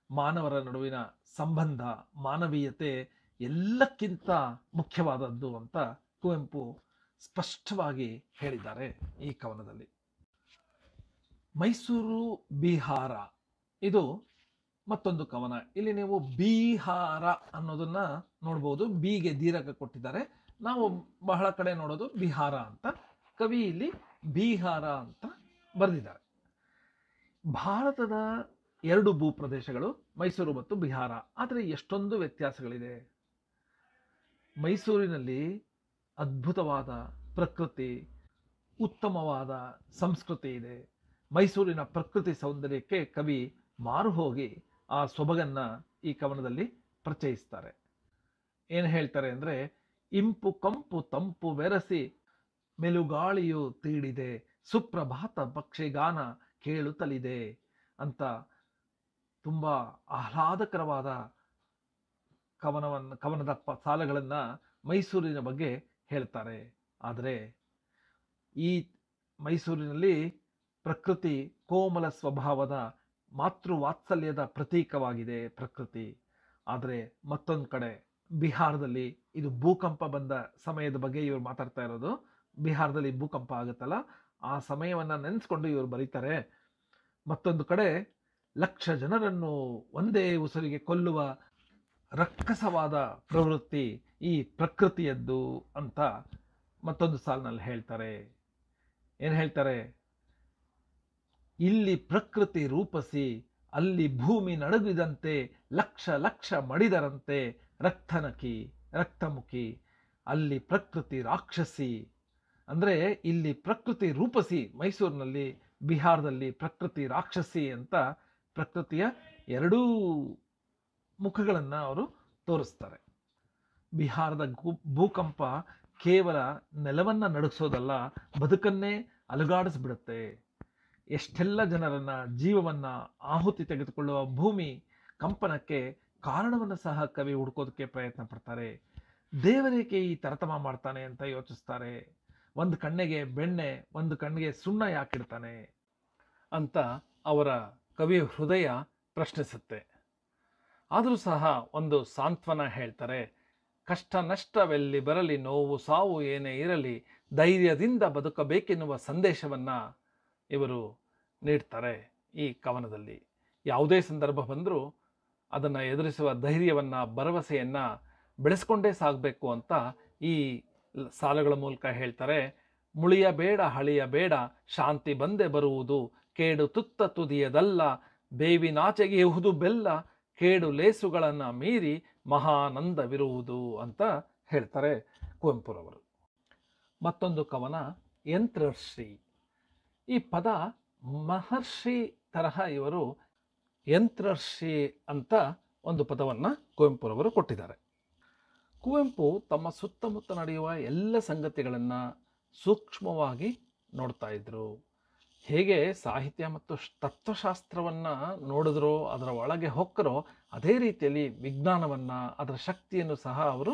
ಮಾನವರ ನಡುವಿನ ಸಂಬಂಧ, ಮಾನವೀಯತೆ ಎಲ್ಲಕ್ಕಿಂತ ಮುಖ್ಯವಾದದ್ದು ಅಂತ ಕುವೆಂಪು ಸ್ಪಷ್ಟವಾಗಿ ಹೇಳಿದ್ದಾರೆ ಈ ಕವನದಲ್ಲಿ. ಮೈಸೂರು ಬಿಹಾರ ಇದು ಮತ್ತೊಂದು ಕವನ. ಇಲ್ಲಿ ನೀವು ಬಿಹಾರ ಅನ್ನೋದನ್ನ ನೋಡ್ಬೋದು. ಬಿಗೆ ದೀರ್ಘ ಕೊಟ್ಟಿದ್ದಾರೆ. ನಾವು ಬಹಳ ಕಡೆ ನೋಡೋದು ಬಿಹಾರ ಅಂತ. ಕವಿ ಇಲ್ಲಿ ಬಿಹಾರ ಅಂತ ಬರೆದಿದ್ದಾರೆ. ಭಾರತದ ಎರಡು ಭೂಪ್ರದೇಶಗಳು ಮೈಸೂರು ಮತ್ತು ಬಿಹಾರ. ಆದರೆ ಎಷ್ಟೊಂದು ವ್ಯತ್ಯಾಸಗಳಿದೆ. ಮೈಸೂರಿನಲ್ಲಿ ಅದ್ಭುತವಾದ ಪ್ರಕೃತಿ, ಉತ್ತಮವಾದ ಸಂಸ್ಕೃತಿ ಇದೆ. ಮೈಸೂರಿನ ಪ್ರಕೃತಿ ಸೌಂದರ್ಯಕ್ಕೆ ಕವಿ ಮಾರು ಹೋಗಿ ಆ ಸೊಬಗನ್ನು ಈ ಕವನದಲ್ಲಿ ಪರಿಚಯಿಸ್ತಾರೆ. ಏನು ಹೇಳ್ತಾರೆ ಅಂದರೆ, ಇಂಪು ಕಂಪು ತಂಪು ಬೆರಸಿ ಮೆಲುಗಾಳಿಯು ತೀಡಿದೆ, ಸುಪ್ರಭಾತ ಪಕ್ಷಿಗಾನ ಕೇಳುತ್ತಲಿದೆ ಅಂತ ತುಂಬ ಆಹ್ಲಾದಕರವಾದ ಕವನದ ಸಾಲಗಳನ್ನು ಮೈಸೂರಿನ ಬಗ್ಗೆ ಹೇಳ್ತಾರೆ. ಆದರೆ ಈ ಮೈಸೂರಿನಲ್ಲಿ ಪ್ರಕೃತಿ ಕೋಮಲ ಸ್ವಭಾವದ ಮಾತೃವಾತ್ಸಲ್ಯದ ಪ್ರತೀಕವಾಗಿದೆ ಪ್ರಕೃತಿ. ಆದರೆ ಮತ್ತೊಂದು ಕಡೆ ಬಿಹಾರದಲ್ಲಿ ಇದು ಭೂಕಂಪ ಬಂದ ಸಮಯದ ಬಗ್ಗೆ ಇವರು ಮಾತಾಡ್ತಾ ಇರೋದು. ಬಿಹಾರದಲ್ಲಿ ಭೂಕಂಪ ಆಗುತ್ತಲ್ಲ, ಆ ಸಮಯವನ್ನು ನೆನೆಸ್ಕೊಂಡು ಇವರು ಬರೀತಾರೆ. ಮತ್ತೊಂದು ಕಡೆ ಲಕ್ಷ ಜನರನ್ನು ಒಂದೇ ಉಸಿರಿಗೆ ಕೊಲ್ಲುವ ರಕ್ಕಸವಾದ ಪ್ರವೃತ್ತಿ ಈ ಪ್ರಕೃತಿಯದ್ದು ಅಂತ ಮತ್ತೊಂದು ಸಾಲಿನಲ್ಲಿ ಹೇಳ್ತಾರೆ. ಏನು ಹೇಳ್ತಾರೆ? ಇಲ್ಲಿ ಪ್ರಕೃತಿ ರೂಪಸಿ ಅಲ್ಲಿ ಭೂಮಿ ನಡುಗಿದಂತೆ ಲಕ್ಷ ಲಕ್ಷ ಮಡಿದರಂತೆ ರಕ್ತಮುಖಿ ಅಲ್ಲಿ ಪ್ರಕೃತಿ ರಾಕ್ಷಸಿ. ಅಂದರೆ ಇಲ್ಲಿ ಪ್ರಕೃತಿ ರೂಪಸಿ, ಮೈಸೂರಿನಲ್ಲಿ, ಬಿಹಾರದಲ್ಲಿ ಪ್ರಕೃತಿ ರಾಕ್ಷಸಿ ಅಂತ ಪ್ರಕೃತಿಯ ಎರಡೂ ಮುಖಗಳನ್ನು ಅವರು ತೋರಿಸ್ತಾರೆ. ಬಿಹಾರದ ಭೂಕಂಪ ಕೇವಲ ನೆಲವನ್ನು ನಡುಗಿಸೋದಲ್ಲ, ಬದುಕನ್ನೇ ಅಲುಗಾಡಿಸ್ಬಿಡುತ್ತೆ. ಎಷ್ಟೆಲ್ಲ ಜನರನ್ನ, ಜೀವವನ್ನ ಆಹುತಿ ತೆಗೆದುಕೊಳ್ಳುವ ಭೂಮಿ ಕಂಪನಕ್ಕೆ ಕಾರಣವನ್ನು ಸಹ ಕವಿ ಹುಡ್ಕೋದಕ್ಕೆ ಪ್ರಯತ್ನ ಪಡ್ತಾರೆ. ದೇವರೇಕೆ ಈ ತರತಮ ಮಾಡ್ತಾನೆ ಅಂತ ಯೋಚಿಸ್ತಾರೆ. ಒಂದು ಕಣ್ಣಿಗೆ ಬೆಣ್ಣೆ, ಒಂದು ಕಣ್ಣಿಗೆ ಸುಣ್ಣ ಯಾಕಿಡ್ತಾನೆ ಅಂತ ಅವರ ಕವಿ ಹೃದಯ ಪ್ರಶ್ನಿಸುತ್ತೆ. ಆದರೂ ಸಹ ಒಂದು ಸಾಂತ್ವನ ಹೇಳ್ತಾರೆ. ಕಷ್ಟ ನಷ್ಟವೆಲ್ಲಿ ಬರಲಿ, ನೋವು ಸಾವು ಏನೇ ಇರಲಿ, ಧೈರ್ಯದಿಂದ ಬದುಕಬೇಕೆನ್ನುವ ಸಂದೇಶವನ್ನು ಇವರು ನೀಡ್ತಾರೆ ಈ ಕವನದಲ್ಲಿ. ಯಾವುದೇ ಸಂದರ್ಭ ಬಂದರೂ ಅದನ್ನು ಎದುರಿಸುವ ಧೈರ್ಯವನ್ನು, ಭರವಸೆಯನ್ನು ಬೆಳೆಸ್ಕೊಂಡೇ ಸಾಗಬೇಕು ಅಂತ ಈ ಸಾಲುಗಳ ಮೂಲಕ ಹೇಳ್ತಾರೆ. ಮುಳಿಯಬೇಡ ಹಳಿಯಬೇಡ, ಶಾಂತಿ ಬಂದೆ ಬರುವುದು, ಕೇಡು ತುತ್ತ ತುದಿಯದಲ್ಲ, ಬೇವಿನಾಚೆಗೆಯುವುದು ಬೆಲ್ಲ, ಕೇಡು ಲೇಸುಗಳನ್ನು ಮೀರಿ ಮಹಾನಂದವಿರುವುದು ಅಂತ ಹೇಳ್ತಾರೆ ಕುವೆಂಪುರವರು. ಮತ್ತೊಂದು ಕವನ ಯಂತ್ರಶ್ರೀ. ಈ ಪದ ಮಹರ್ಷಿ ತರಹ ಇವರು ಯಂತ್ರಶ್ರೀ ಅಂತ ಒಂದು ಪದವನ್ನು ಕುವೆಂಪುರವರು ಕೊಟ್ಟಿದ್ದಾರೆ. ಕುವೆಂಪು ತಮ್ಮ ಸುತ್ತಮುತ್ತ ನಡೆಯುವ ಎಲ್ಲ ಸಂಗತಿಗಳನ್ನು ಸೂಕ್ಷ್ಮವಾಗಿ ನೋಡ್ತಾ ಇದ್ರು. ಹೇಗೆ ಸಾಹಿತ್ಯ ಮತ್ತು ತತ್ವಶಾಸ್ತ್ರವನ್ನು ನೋಡಿದ್ರೋ, ಅದರ ಒಳಗೆ ಹೊಕ್ಕರೋ, ಅದೇ ರೀತಿಯಲ್ಲಿ ವಿಜ್ಞಾನವನ್ನು, ಅದರ ಶಕ್ತಿಯನ್ನು ಸಹ ಅವರು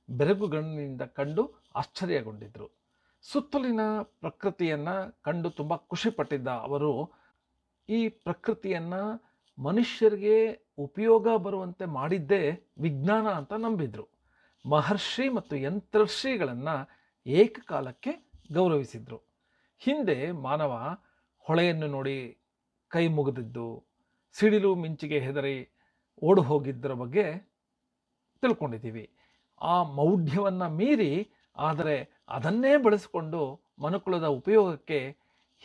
ಬೆರಗುಗಣ್ಣಿನಿಂದ ಕಂಡು ಆಶ್ಚರ್ಯಗೊಂಡಿದ್ದರು. ಸುತ್ತಲಿನ ಪ್ರಕೃತಿಯನ್ನು ಕಂಡು ತುಂಬ ಖುಷಿಪಟ್ಟಿದ್ದ ಅವರು ಈ ಪ್ರಕೃತಿಯನ್ನು ಮನುಷ್ಯರಿಗೆ ಉಪಯೋಗ ಬರುವಂತೆ ಮಾಡಿದ್ದೇ ವಿಜ್ಞಾನ ಅಂತ ನಂಬಿದ್ರು. ಮಹರ್ಷಿ ಮತ್ತು ಯಂತ್ರಶ್ರೀಗಳನ್ನು ಏಕಕಾಲಕ್ಕೆ ಗೌರವಿಸಿದ್ರು. ಹಿಂದೆ ಮಾನವ ಹೊಳೆಯನ್ನು ನೋಡಿ ಕೈ ಮುಗಿದಿದ್ದು, ಸಿಡಿಲು ಮಿಂಚಿಗೆ ಹೆದರಿ ಓಡು ಹೋಗಿದ್ದರ ಬಗ್ಗೆ ತಿಳ್ಕೊಂಡಿದ್ದೀವಿ. ಆ ಮೌಢ್ಯವನ್ನು ಮೀರಿ, ಆದರೆ ಅದನ್ನೇ ಬಳಸಿಕೊಂಡು ಮನುಕುಲದ ಉಪಯೋಗಕ್ಕೆ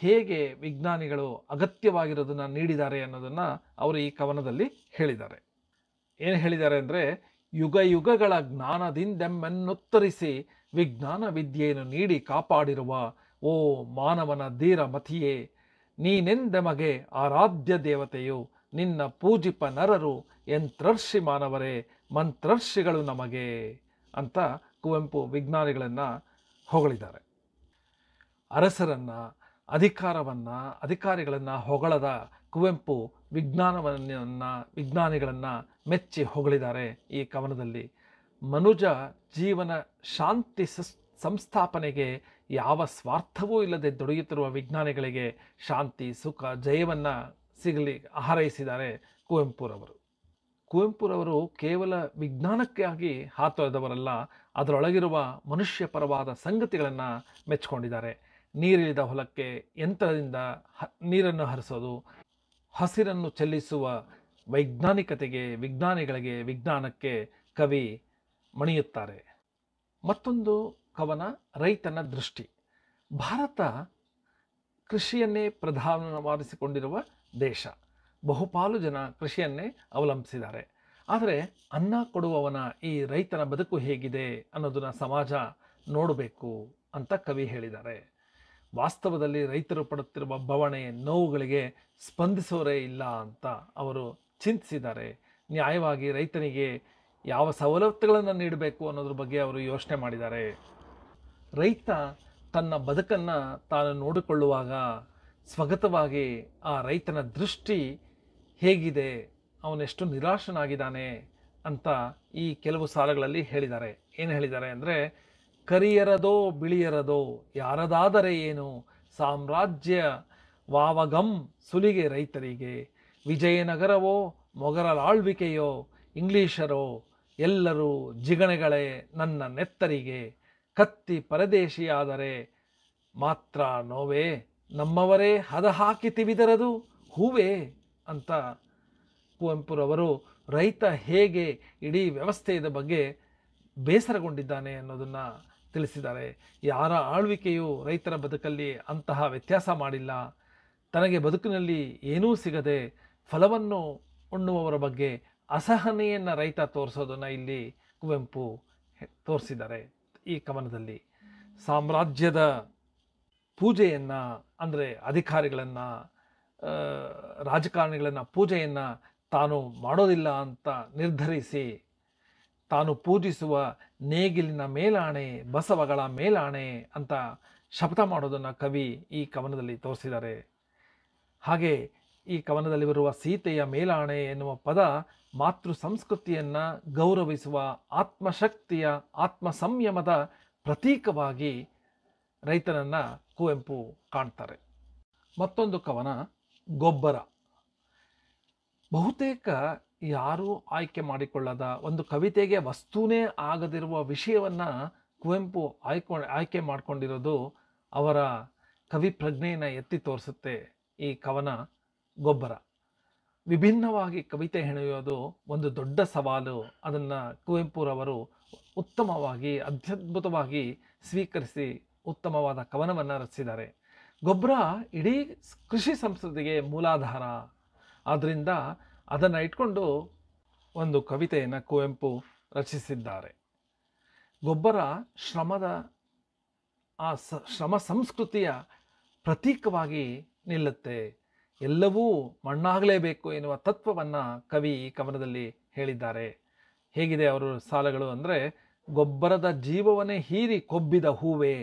ಹೇಗೆ ವಿಜ್ಞಾನಿಗಳು ಅಗತ್ಯವಾಗಿರೋದನ್ನು ನೀಡಿದ್ದಾರೆ ಅನ್ನೋದನ್ನು ಅವರು ಈ ಕವನದಲ್ಲಿ ಹೇಳಿದ್ದಾರೆ. ಏನು ಹೇಳಿದ್ದಾರೆ ಅಂದರೆ, ಯುಗ ಯುಗಗಳ ಜ್ಞಾನದಿಂದೆಮ್ಮೆನ್ನುತ್ತರಿಸಿ ವಿಜ್ಞಾನ ವಿದ್ಯೆಯನ್ನು ನೀಡಿ ಕಾಪಾಡಿರುವ ಓ ಮಾನವನ ಧೀರ ಮತಿಯೇ, ನೀನೆಂದೆಮಗೆ ಆರಾಧ್ಯ ದೇವತೆಯು, ನಿನ್ನ ಪೂಜಿಪ ನರರು ಯಂತ್ರರ್ಷಿ ಮಾನವರೇ, ಮಂತ್ರರ್ಷಿಗಳು ನಮಗೆ ಅಂತ ಕುವೆಂಪು ವಿಜ್ಞಾನಿಗಳನ್ನು ಹೊಗಳಿದ್ದಾರೆ. ಅರಸರನ್ನು, ಅಧಿಕಾರಿಗಳನ್ನು ಹೊಗಳದ ಕುವೆಂಪು ವಿಜ್ಞಾನಿಗಳನ್ನು ಮೆಚ್ಚಿ ಹೊಗಳಿದ್ದಾರೆ ಈ ಕವನದಲ್ಲಿ. ಮನುಜ ಜೀವನ ಶಾಂತಿ ಸಂಸ್ಥಾಪನೆಗೆ ಯಾವ ಸ್ವಾರ್ಥವೂ ಇಲ್ಲದೆ ದುಡಿಯುತ್ತಿರುವ ವಿಜ್ಞಾನಿಗಳಿಗೆ ಶಾಂತಿ, ಸುಖ, ಜಯವನ್ನು ಸಿಗಲಿ ಹಾರೈಸಿದ್ದಾರೆ ಕುವೆಂಪುರವರು. ಕುವೆಂಪುರವರು ಕೇವಲ ವಿಜ್ಞಾನಕ್ಕಾಗಿ ಹಾತೊರೆದವರಲ್ಲ, ಅದರೊಳಗಿರುವ ಮನುಷ್ಯ ಪರವಾದ ಸಂಗತಿಗಳನ್ನು ಮೆಚ್ಚಿಕೊಂಡಿದ್ದಾರೆ. ನೀರಿಳಿದ ಹೊಲಕ್ಕೆ ಯಂತ್ರದಿಂದ ನೀರನ್ನು ಹರಿಸೋದು, ಹಸಿರನ್ನು ಚೆಲ್ಲಿಸುವ ವಿಜ್ಞಾನಿಗಳಿಗೆ, ವಿಜ್ಞಾನಕ್ಕೆ ಕವಿ ಮಣಿಯುತ್ತಾರೆ. ಮತ್ತೊಂದು ಕವನ ರೈತನ ದೃಷ್ಟಿ. ಭಾರತ ಕೃಷಿಯನ್ನೇ ಪ್ರಧಾನವಾಗಿಸಿಕೊಂಡಿರುವ ದೇಶ. ಬಹುಪಾಲು ಜನ ಕೃಷಿಯನ್ನೇ ಅವಲಂಬಿಸಿದ್ದಾರೆ. ಆದರೆ ಅನ್ನ ಕೊಡುವವನ ಈ ರೈತನ ಬದುಕು ಹೇಗಿದೆ ಅನ್ನೋದನ್ನು ಸಮಾಜ ನೋಡಬೇಕು ಅಂತ ಕವಿ ಹೇಳಿದ್ದಾರೆ. ವಾಸ್ತವದಲ್ಲಿ ರೈತರು ಪಡುತ್ತಿರುವ ಬವಣೆ, ನೋವುಗಳಿಗೆ ಸ್ಪಂದಿಸೋರೇ ಇಲ್ಲ ಅಂತ ಅವರು ಚಿಂತಿಸಿದ್ದಾರೆ. ನ್ಯಾಯವಾಗಿ ರೈತನಿಗೆ ಯಾವ ಸವಲತ್ತುಗಳನ್ನು ನೀಡಬೇಕು ಅನ್ನೋದ್ರ ಬಗ್ಗೆ ಅವರು ಯೋಚನೆ ಮಾಡಿದ್ದಾರೆ. ರೈತ ತನ್ನ ಬದುಕನ್ನು ತಾನು ನೋಡಿಕೊಳ್ಳುವಾಗ ಸ್ವಗತವಾಗಿ ಆ ರೈತನ ದೃಷ್ಟಿ ಹೇಗಿದೆ, ಅವನೆಷ್ಟು ನಿರಾಶನಾಗಿದ್ದಾನೆ ಅಂತ ಈ ಕೆಲವು ಸಾಲುಗಳಲ್ಲಿ ಹೇಳಿದ್ದಾರೆ. ಏನು ಹೇಳಿದ್ದಾರೆ ಅಂದರೆ, ಕರಿಯರದೋ ಬಿಳಿಯರದೋ ಯಾರದಾದರೆ ಏನು, ಸಾಮ್ರಾಜ್ಯ ವಾವಗಂ ಸುಲಿಗೆ ರೈತರಿಗೆ, ವಿಜಯನಗರವೋ ಮೊಘಲರಾಳ್ವಿಕೆಯೋ ಇಂಗ್ಲೀಷರೋ ಎಲ್ಲರೂ ಜಿಗಣೆಗಳೇ ನನ್ನ ನೆತ್ತರಿಗೆ, ಕತ್ತಿ ಪರದೇಶಿಯಾದರೆ ಮಾತ್ರ ನೋವೇ, ನಮ್ಮವರೇ ಹದ ಹಾಕಿ ತಿವಿದರದು ಹೂವೇ ಅಂತ ಕುವೆಂಪುರವರು ರೈತ ಹೇಗೆ ಇಡೀ ವ್ಯವಸ್ಥೆಯ ಬಗ್ಗೆ ಬೇಸರಗೊಂಡಿದ್ದಾನೆ ಅನ್ನೋದನ್ನು ತಿಳಿಸಿದ್ದಾರೆ. ಯಾರ ಆಳ್ವಿಕೆಯೂ ರೈತರ ಬದುಕಲ್ಲಿ ಅಂತಹ ವ್ಯತ್ಯಾಸ ಮಾಡಿಲ್ಲ. ತನಗೆ ಬದುಕಿನಲ್ಲಿ ಏನೂ ಸಿಗದೆ ಫಲವನ್ನು ಉಣ್ಣುವವರ ಬಗ್ಗೆ ಅಸಹನೆಯನ್ನು ರೈತ ತೋರಿಸೋದನ್ನು ಇಲ್ಲಿ ಕುವೆಂಪು ತೋರಿಸಿದ್ದಾರೆ ಈ ಕವನದಲ್ಲಿ. ಸಾಮ್ರಾಜ್ಯದ ಪೂಜೆಯನ್ನು, ಅಂದರೆ ಅಧಿಕಾರಿಗಳನ್ನು, ರಾಜಕಾರಣಿಗಳನ್ನು ಪೂಜೆಯನ್ನು ತಾನು ಮಾಡೋದಿಲ್ಲ ಅಂತ ನಿರ್ಧರಿಸಿ, ತಾನು ಪೂಜಿಸುವ ನೇಗಿಲಿನ ಮೇಲಾಣೆ, ಬಸವಗಳ ಮೇಲಾಣೆ ಅಂತ ಶಪಥ ಮಾಡೋದನ್ನು ಕವಿ ಈ ಕವನದಲ್ಲಿ ತೋರಿಸಿದ್ದಾರೆ. ಹಾಗೆ ಈ ಕವನದಲ್ಲಿ ಬರುವ ಸೀತೆಯ ಮೇಲಾಣೆ ಎನ್ನುವ ಪದ ಮಾತೃ ಸಂಸ್ಕೃತಿಯನ್ನು ಗೌರವಿಸುವ ಆತ್ಮಶಕ್ತಿಯ, ಆತ್ಮ ಸಂಯಮದ ಪ್ರತೀಕವಾಗಿ ರೈತನನ್ನು ಕುವೆಂಪು ಕಾಣ್ತಾರೆ. ಮತ್ತೊಂದು ಕವನ ಗೊಬ್ಬರ. ಬಹುತೇಕ ಯಾರೂ ಆಯ್ಕೆ ಮಾಡಿಕೊಳ್ಳದ, ಒಂದು ಕವಿತೆಗೆ ವಸ್ತುನೇ ಆಗದಿರುವ ವಿಷಯವನ್ನು ಕುವೆಂಪು ಆಯ್ಕೆ ಮಾಡಿಕೊಂಡಿರೋದು ಅವರ ಕವಿ ಪ್ರಜ್ಞೆಯನ್ನು ಎತ್ತಿ ತೋರಿಸುತ್ತೆ. ಈ ಕವನ ಗೊಬ್ಬರ. ವಿಭಿನ್ನವಾಗಿ ಕವಿತೆ ಹೆಣೆಯೋದು ಒಂದು ದೊಡ್ಡ ಸವಾಲು. ಅದನ್ನು ಕುವೆಂಪುರವರು ಉತ್ತಮವಾಗಿ, ಅತ್ಯದ್ಭುತವಾಗಿ ಸ್ವೀಕರಿಸಿ ಉತ್ತಮವಾದ ಕವನವನ್ನು ರಚಿಸಿದ್ದಾರೆ. ಗೊಬ್ಬರ ಇಡೀ ಕೃಷಿ ಸಂಸ್ಕೃತಿಗೆ ಮೂಲಾಧಾರ. ಆದ್ದರಿಂದ ಅದನ್ನು ಇಟ್ಕೊಂಡು ಒಂದು ಕವಿತೆಯನ್ನು ಕುವೆಂಪು ರಚಿಸಿದ್ದಾರೆ. ಗೊಬ್ಬರ ಶ್ರಮ ಸಂಸ್ಕೃತಿಯ ಪ್ರತೀಕವಾಗಿ ನಿಲ್ಲುತ್ತೆ. ಎಲ್ಲವೂ ಮಣ್ಣಾಗಲೇಬೇಕು ಎನ್ನುವ ತತ್ವವನ್ನು ಕವಿ ಈ ಕವನದಲ್ಲಿ ಹೇಳಿದ್ದಾರೆ. ಹೇಗಿದೆ ಅವರು ಸಾಲಗಳು ಅಂದರೆ, ಗೊಬ್ಬರದ ಜೀವವನ್ನೇ ಹೀರಿ ಕೊಬ್ಬಿದ ಹೂವೇ,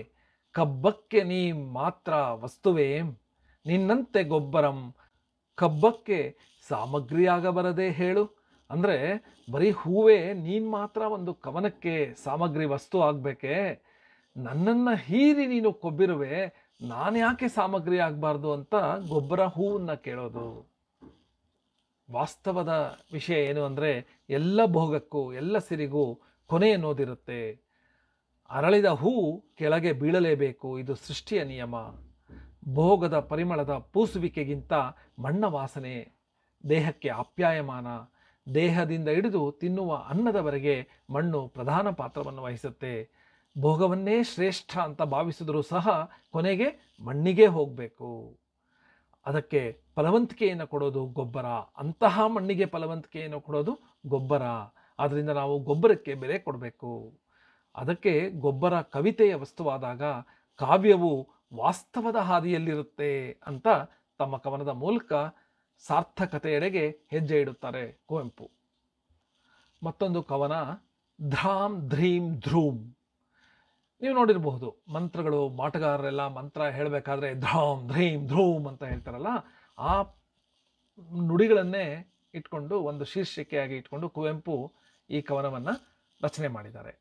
ಕಬ್ಬಕ್ಕೆ ನೀ ಮಾತ್ರ ವಸ್ತುವೇ, ನಿನ್ನಂತೆ ಗೊಬ್ಬರಂ ಕಬ್ಬಕ್ಕೆ ಸಾಮಗ್ರಿಯಾಗಬರದೆ ಹೇಳು. ಅಂದರೆ ಬರೀ ಹೂವೇ ನೀನು ಮಾತ್ರ ಒಂದು ಕವನಕ್ಕೆ ಸಾಮಗ್ರಿ ವಸ್ತು ಆಗಬೇಕೆ, ನನ್ನನ್ನು ಹೀರಿ ನೀನು ಕೊಬ್ಬಿರುವೆ, ನಾನು ಯಾಕೆ ಸಾಮಗ್ರಿ ಆಗಬಾರ್ದು ಅಂತ ಗೊಬ್ಬರ ಹೂವನ್ನು ಕೇಳೋದು. ವಾಸ್ತವದ ವಿಷಯ ಏನು ಅಂದರೆ, ಎಲ್ಲ ಭೋಗಕ್ಕೂ ಎಲ್ಲ ಸಿರಿಗೂ ಕೊನೆ ಎನ್ನುವುದಿರುತ್ತೆ. ಅರಳಿದ ಹೂ ಕೆಳಗೆ ಬೀಳಲೇಬೇಕು, ಇದು ಸೃಷ್ಟಿಯ ನಿಯಮ. ಭೋಗದ ಪರಿಮಳದ ಪೂಸುವಿಕೆಗಿಂತ ಮಣ್ಣ ವಾಸನೆ ದೇಹಕ್ಕೆ ಆಪ್ಯಾಯಮಾನ. ದೇಹದಿಂದ ಹಿಡಿದು ತಿನ್ನುವ ಅನ್ನದವರೆಗೆ ಮಣ್ಣು ಪ್ರಧಾನ ಪಾತ್ರವನ್ನು ವಹಿಸುತ್ತೆ. ಭೋಗವನ್ನೇ ಶ್ರೇಷ್ಠ ಅಂತ ಭಾವಿಸಿದರೂ ಸಹ ಕೊನೆಗೆ ಮಣ್ಣಿಗೆ ಹೋಗಬೇಕು. ಅದಕ್ಕೆ ಫಲವಂತಿಕೆಯನ್ನು ಕೊಡೋದು ಗೊಬ್ಬರ. ಅಂತಹ ಮಣ್ಣಿಗೆ ಫಲವಂತಿಕೆಯನ್ನು ಕೊಡೋದು ಗೊಬ್ಬರ. ಆದ್ದರಿಂದ ನಾವು ಗೊಬ್ಬರಕ್ಕೆ ಬೆಲೆ ಕೊಡಬೇಕು. ಅದಕ್ಕೆ ಗೊಬ್ಬರ ಕವಿತೆಯ ವಸ್ತುವಾದಾಗ ಕಾವ್ಯವು ವಾಸ್ತವದ ಹಾದಿಯಲ್ಲಿರುತ್ತೆ ಅಂತ ತಮ್ಮ ಕವನದ ಮೂಲಕ ಸಾರ್ಥಕತೆಯೆಡೆಗೆ ಹೆಜ್ಜೆ ಇಡುತ್ತಾರೆ ಕುವೆಂಪು. ಮತ್ತೊಂದು ಕವನ ಧ್ರಾಂ ಧ್ರೀಂ ಧ್ರೂಂ. ನೀವು ನೋಡಿರಬಹುದು, ಮಂತ್ರಗಳು, ಮಾಟಗಾರರೆಲ್ಲ ಮಂತ್ರ ಹೇಳಬೇಕಾದ್ರೆ ಧ್ರಾಂ ಧ್ರೀಂ ಧ್ರೂಂ ಅಂತ ಹೇಳ್ತಾರಲ್ಲ, ಆ ನುಡಿಗಳನ್ನೇ ಇಟ್ಕೊಂಡು ಒಂದು ಶೀರ್ಷಿಕೆಯಾಗಿ ಇಟ್ಕೊಂಡು ಕುವೆಂಪು ಈ ಕವನವನ್ನು ರಚನೆ ಮಾಡಿದ್ದಾರೆ.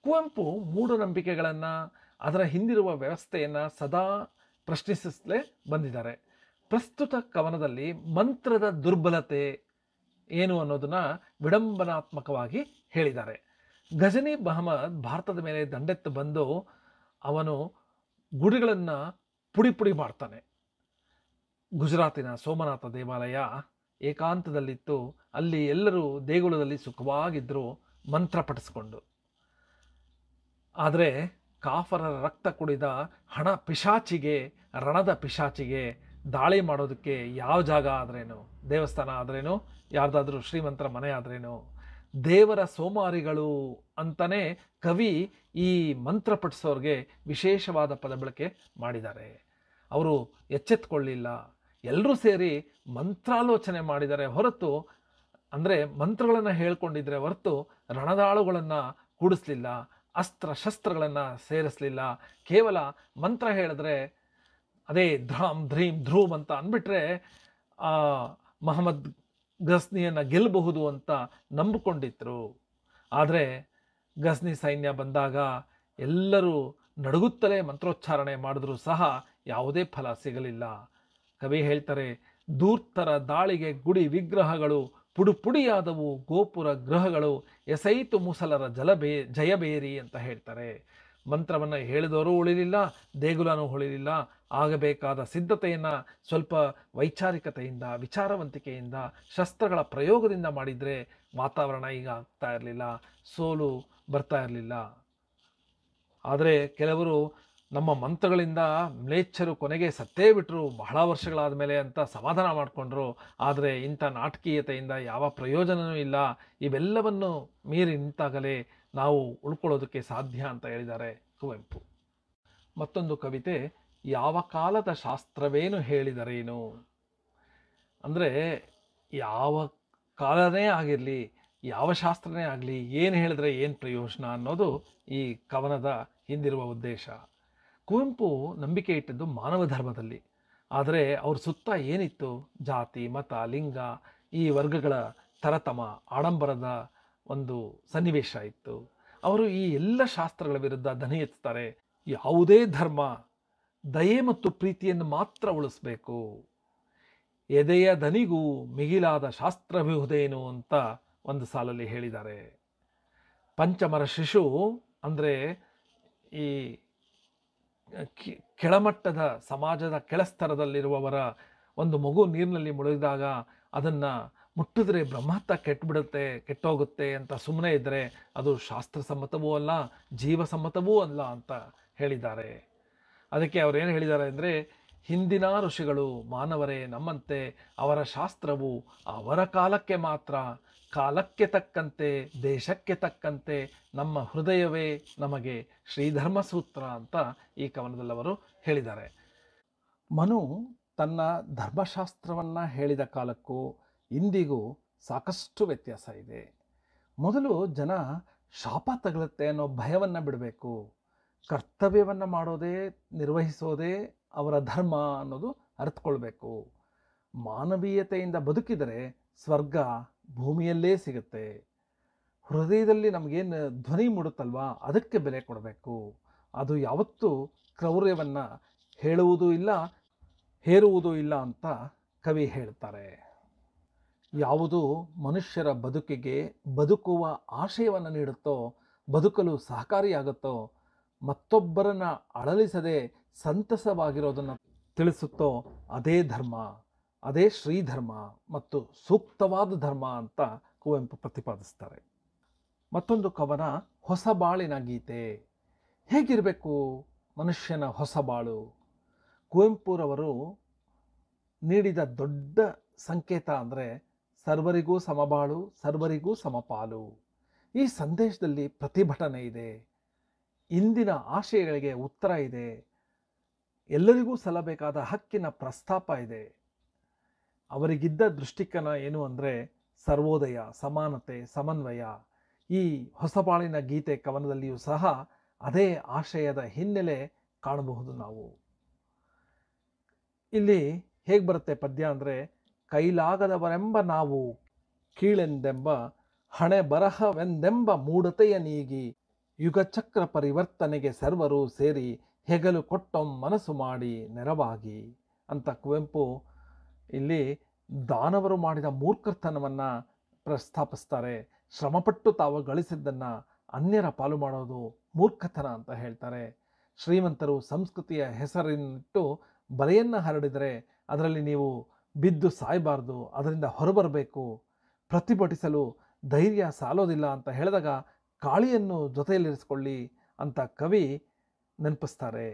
ಕುವೆಂಪು ಮೂಢನಂಬಿಕೆಗಳನ್ನು, ಅದರ ಹಿಂದಿರುವ ವ್ಯವಸ್ಥೆಯನ್ನು ಸದಾ ಪ್ರಶ್ನಿಸಲೇ ಬಂದಿದ್ದಾರೆ. ಪ್ರಸ್ತುತ ಕವನದಲ್ಲಿ ಮಂತ್ರದ ದುರ್ಬಲತೆ ಏನು ಅನ್ನೋದನ್ನ ವಿಡಂಬನಾತ್ಮಕವಾಗಿ ಹೇಳಿದ್ದಾರೆ. ಗಜನಿ ಮಹಮ್ಮದ್ ಭಾರತದ ಮೇಲೆ ದಂಡೆತ್ತು ಬಂದು ಅವನು ಗುಡಿಗಳನ್ನು ಪುಡಿ ಪುಡಿ ಮಾಡ್ತಾನೆ. ಗುಜರಾತಿನ ಸೋಮನಾಥ ದೇವಾಲಯ ಏಕಾಂತದಲ್ಲಿತ್ತು. ಅಲ್ಲಿ ಎಲ್ಲರೂ ದೇಗುಲದಲ್ಲಿ ಸುಖವಾಗಿದ್ದರು ಮಂತ್ರ ಪಠಿಸ್ಕೊಂಡು. ಆದರೆ ಕಾಫರರ ರಕ್ತ ಕುಡಿದ ಹಣ ಪಿಶಾಚಿಗೆ, ರಣದ ಪಿಶಾಚಿಗೆ ದಾಳಿ ಮಾಡೋದಕ್ಕೆ ಯಾವ ಜಾಗ ಆದ್ರೇನು, ದೇವಸ್ಥಾನ ಆದ್ರೇನು, ಯಾರ್ದಾದ್ರೂ ಶ್ರೀಮಂತರ ಮನೆ ಆದ್ರೇನು, ದೇವರ ಸೋಮಾರಿಗಳು ಅಂತಲೇ ಕವಿ ಈ ಮಂತ್ರ ಪಠಿಸೋರಿಗೆ ವಿಶೇಷವಾದ ಪದ ಬಳಕೆ ಮಾಡಿದ್ದಾರೆ. ಅವರು ಎಚ್ಚೆತ್ಕೊಳ್ಳಿಲ್ಲ, ಎಲ್ಲರೂ ಸೇರಿ ಮಂತ್ರಾಲೋಚನೆ ಮಾಡಿದ್ದಾರೆ ಹೊರತು, ಅಂದರೆ ಮಂತ್ರಗಳನ್ನು ಹೇಳ್ಕೊಂಡಿದ್ರೆ ಹೊರತು ರಣದಾಳುಗಳನ್ನು ಕೂಡಿಸ್ಲಿಲ್ಲ, ಅಸ್ತ್ರ ಶಸ್ತ್ರಗಳನ್ನು ಸೇರಿಸಲಿಲ್ಲ. ಕೇವಲ ಮಂತ್ರ ಹೇಳಿದ್ರೆ ಅದೇ ಧ್ರಾಂ ಧ್ರೀಂ ಧ್ರೂಮ್ ಅಂತ ಅಂದ್ಬಿಟ್ರೆ ಮಹಮ್ಮದ್ ಗಜ್ನಿಯನ್ನು ಗೆಲ್ಲಬಹುದು ಅಂತ ನಂಬಿಕೊಂಡಿದ್ರು. ಆದರೆ ಗಜ್ನಿ ಸೈನ್ಯ ಬಂದಾಗ ಎಲ್ಲರೂ ನಡುಗುತ್ತಲೇ ಮಂತ್ರೋಚ್ಚಾರಣೆ ಮಾಡಿದ್ರೂ ಸಹ ಯಾವುದೇ ಫಲ ಸಿಗಲಿಲ್ಲ. ಕವಿ ಹೇಳ್ತಾರೆ, ಧೂರ್ತರ ದಾಳಿಗೆ ಗುಡಿ ವಿಗ್ರಹಗಳು ಪುಡುಪುಡಿಯಾದವು, ಗೋಪುರ ಗೃಹಗಳು ಎಸೈತು ಮುಸಲರ ಜಯಬೇರಿ ಅಂತ ಹೇಳ್ತಾರೆ. ಮಂತ್ರವನ್ನು ಹೇಳಿದವರು ಉಳಿಲಿಲ್ಲ, ದೇಗುಲನೂ ಉಳಿಲಿಲ್ಲ. ಆಗಬೇಕಾದ ಸಿದ್ಧತೆಯನ್ನು ಸ್ವಲ್ಪ ವೈಚಾರಿಕತೆಯಿಂದ, ವಿಚಾರವಂತಿಕೆಯಿಂದ, ಶಸ್ತ್ರಗಳ ಪ್ರಯೋಗದಿಂದ ಮಾಡಿದರೆ ವಾತಾವರಣ ಈಗ ಆಗ್ತಾ ಇರಲಿಲ್ಲ, ಸೋಲು ಬರ್ತಾ ಇರಲಿಲ್ಲ. ಆದರೆ ಕೆಲವರು ನಮ್ಮ ಮಂತ್ರಗಳಿಂದ ಮ್ಲೇಚ್ಛರು ಕೊನೆಗೆ ಸತ್ತೇ ಬಿಟ್ಟರು ಬಹಳ ವರ್ಷಗಳಾದ ಮೇಲೆ ಅಂತ ಸಮಾಧಾನ ಮಾಡಿಕೊಂಡ್ರು. ಆದರೆ ಇಂಥ ನಾಟಕೀಯತೆಯಿಂದ ಯಾವ ಪ್ರಯೋಜನವೂ ಇಲ್ಲ. ಇವೆಲ್ಲವನ್ನು ಮೀರಿ ನಿಂತಾಗಲೇ ನಾವು ಉಳ್ಕೊಳ್ಳೋದಕ್ಕೆ ಸಾಧ್ಯ ಅಂತ ಹೇಳಿದ್ದಾರೆ ಕುವೆಂಪು. ಮತ್ತೊಂದು ಕವಿತೆ ಯಾವ ಕಾಲದ ಶಾಸ್ತ್ರವೇನು ಹೇಳಿದರೇನು. ಅಂದರೆ ಯಾವ ಕಾಲನೇ ಆಗಿರಲಿ, ಯಾವ ಶಾಸ್ತ್ರನೇ ಆಗಲಿ, ಏನು ಹೇಳಿದ್ರೆ ಏನು ಪ್ರಯೋಜನ ಅನ್ನೋದು ಈ ಕವನದ ಹಿಂದಿರುವ ಉದ್ದೇಶ. ಕುವೆಂಪು ನಂಬಿಕೆ ಇಟ್ಟಿದ್ದು ಮಾನವ ಧರ್ಮದಲ್ಲಿ. ಆದರೆ ಅವ್ರ ಸುತ್ತ ಏನಿತ್ತು? ಜಾತಿ, ಮತ, ಲಿಂಗ, ಈ ವರ್ಗಗಳ ತರತಮ, ಆಡಂಬರದ ಒಂದು ಸನ್ನಿವೇಶ ಇತ್ತು. ಅವರು ಈ ಎಲ್ಲ ಶಾಸ್ತ್ರಗಳ ವಿರುದ್ಧ ದನಿ ಎತ್ತಾರೆ. ಯಾವುದೇ ಧರ್ಮ ದಯೆ ಮತ್ತು ಪ್ರೀತಿಯನ್ನು ಮಾತ್ರ ಉಳಿಸ್ಬೇಕು, ಎದೆಯ ದನಿಗೂ ಮಿಗಿಲಾದ ಶಾಸ್ತ್ರವಿಹುದೇನು ಅಂತ ಒಂದು ಸಾಲಲ್ಲಿ ಹೇಳಿದ್ದಾರೆ. ಪಂಚಮರ ಶಿಶು ಅಂದರೆ ಈ ಕೆಳಮಟ್ಟದ ಸಮಾಜದ ಕೆಳಸ್ತರದಲ್ಲಿರುವವರ ಒಂದು ಮಗು ನೀರಿನಲ್ಲಿ ಮುಳುಗಿದಾಗ ಅದನ್ನು ಮುಟ್ಟಿದ್ರೆ ಬ್ರಹ್ಮಹತ್ಯ ಕೆಟ್ಟೋಗುತ್ತೆ ಅಂತ ಸುಮ್ಮನೆ ಇದ್ದರೆ ಅದು ಶಾಸ್ತ್ರಸಮ್ಮತವೂ ಅಲ್ಲ, ಜೀವಸಮ್ಮತವೂ ಅಲ್ಲ ಅಂತ ಹೇಳಿದ್ದಾರೆ. ಅದಕ್ಕೆ ಅವರೇನು ಹೇಳಿದ್ದಾರೆ ಅಂದರೆ, ಹಿಂದಿನ ಋಷಿಗಳು ಮಾನವರೇ ನಮ್ಮಂತೆ, ಅವರ ಶಾಸ್ತ್ರವು ಅವರ ಕಾಲಕ್ಕೆ ಮಾತ್ರ, ಕಾಲಕ್ಕೆ ತಕ್ಕಂತೆ ದೇಶಕ್ಕೆ ತಕ್ಕಂತೆ ನಮ್ಮ ಹೃದಯವೇ ನಮಗೆ ಶ್ರೀಧರ್ಮಸೂತ್ರ ಅಂತ ಈ ಕವನದಲ್ಲವರು ಹೇಳಿದ್ದಾರೆ. ಮನು ತನ್ನ ಧರ್ಮಶಾಸ್ತ್ರವನ್ನು ಹೇಳಿದ ಕಾಲಕ್ಕೂ ಇಂದಿಗೂ ಸಾಕಷ್ಟು ವ್ಯತ್ಯಾಸ ಇದೆ. ಮೊದಲು ಜನ ಶಾಪ ತಗಲುತ್ತೆ ಅನ್ನೋ ಭಯವನ್ನು ಬಿಡಬೇಕು. ಕರ್ತವ್ಯವನ್ನು ಮಾಡೋದೇ, ನಿರ್ವಹಿಸೋದೇ ಅವರ ಧರ್ಮ ಅನ್ನೋದು ಅರ್ಥಕೊಳ್ಬೇಕು. ಮಾನವೀಯತೆಯಿಂದ ಬದುಕಿದರೆ ಸ್ವರ್ಗ ಭೂಮಿಯಲ್ಲೇ ಸಿಗುತ್ತೆ. ಹೃದಯದಲ್ಲಿ ನಮಗೇನು ಧ್ವನಿ ಮೂಡುತ್ತಲ್ವಾ, ಅದಕ್ಕೆ ಬೆಲೆ ಕೊಡಬೇಕು. ಅದು ಯಾವತ್ತೂ ಕ್ರೌರ್ಯವನ್ನು ಹೇಳುವುದೂ ಇಲ್ಲ, ಹೇರುವುದೂ ಇಲ್ಲ ಅಂತ ಕವಿ ಹೇಳ್ತಾರೆ. ಯಾವುದು ಮನುಷ್ಯರ ಬದುಕಿಗೆ ಬದುಕುವ ಆಶಯವನ್ನು ನೀಡುತ್ತೋ, ಬದುಕಲು ಸಹಕಾರಿಯಾಗುತ್ತೋ, ಮತ್ತೊಬ್ಬರನ್ನು ಅಳಲಿಸದೆ ಸಂತಸವಾಗಿರೋದನ್ನು ತಿಳಿಸುತ್ತೋ ಅದೇ ಧರ್ಮ, ಅದೇ ಶ್ರೀಧರ್ಮ ಮತ್ತು ಸೂಕ್ತವಾದ ಧರ್ಮ ಅಂತ ಕುವೆಂಪು ಪ್ರತಿಪಾದಿಸ್ತಾರೆ. ಮತ್ತೊಂದು ಕವನ ಹೊಸ ಬಾಳಿನ ಗೀತೆ. ಹೇಗಿರಬೇಕು ಮನುಷ್ಯನ ಹೊಸ ಬಾಳು? ಕುವೆಂಪುರವರು ನೀಡಿದ ದೊಡ್ಡ ಸಂಕೇತ ಅಂದರೆ ಸರ್ವರಿಗೂ ಸಮಬಾಳು, ಸರ್ವರಿಗೂ ಸಮಪಾಲು. ಈ ಸಂದೇಶದಲ್ಲಿ ಪ್ರತಿಭಟನೆ ಇದೆ, ಇಂದಿನ ಆಶಯಗಳಿಗೆ ಉತ್ತರ ಇದೆ, ಎಲ್ಲರಿಗೂ ಸಲ್ಲಬೇಕಾದ ಹಕ್ಕಿನ ಪ್ರಸ್ತಾಪ ಇದೆ. ಅವರಿಗಿದ್ದ ದೃಷ್ಟಿಕೋನ ಏನು ಅಂದರೆ ಸರ್ವೋದಯ, ಸಮಾನತೆ, ಸಮನ್ವಯ. ಈ ಹೊಸಬಾಳಿನ ಗೀತೆ ಕವನದಲ್ಲಿಯೂ ಸಹ ಅದೇ ಆಶಯದ ಹಿನ್ನೆಲೆ ಕಾಣಬಹುದು ನಾವು. ಇಲ್ಲಿ ಹೇಗೆ ಬರುತ್ತೆ ಪದ್ಯ ಅಂದರೆ, ಕೈಲಾಗದವರೆಂಬ ನಾವು ಕೀಳೆಂದೆಂಬ ಹಣೆ ಬರಹವೆಂದೆಂಬ ಮೂಢತೆಯ ನೀಗಿ ಯುಗಚಕ್ರ ಪರಿವರ್ತನೆಗೆ ಸರ್ವರು ಸೇರಿ ಹೆಗಲು ಕೊಟ್ಟೊಂ ಮನಸ್ಸು ಮಾಡಿ ನೆರವಾಗಿ ಅಂತ ಕುವೆಂಪು ಇಲ್ಲಿ ದಾನವರು ಮಾಡಿದ ಮೂರ್ಖತನವನ್ನು ಪ್ರಸ್ತಾಪಿಸ್ತಾರೆ. ಶ್ರಮಪಟ್ಟು ತಾವು ಗಳಿಸಿದ್ದನ್ನು ಅನ್ಯರ ಪಾಲು ಮಾಡೋದು ಮೂರ್ಖತನ ಅಂತ ಹೇಳ್ತಾರೆ. ಶ್ರೀಮಂತರು ಸಂಸ್ಕೃತಿಯ ಹೆಸರಿನಿಟ್ಟು ಬಲೆಯನ್ನು ಹರಡಿದರೆ ಅದರಲ್ಲಿ ನೀವು ಬಿದ್ದು ಸಾಯಬಾರ್ದು, ಅದರಿಂದ ಹೊರಬರಬೇಕು, ಪ್ರತಿಭಟಿಸಲು ಧೈರ್ಯ ಸಾಲೋದಿಲ್ಲ ಅಂತ ಹೇಳಿದಾಗ ಕಾಳಿಯನ್ನು ಜೊತೆಯಲ್ಲಿರಿಸಿಕೊಳ್ಳಿ ಅಂತ ಕವಿ ನೆನಪಿಸ್ತಾರೆ.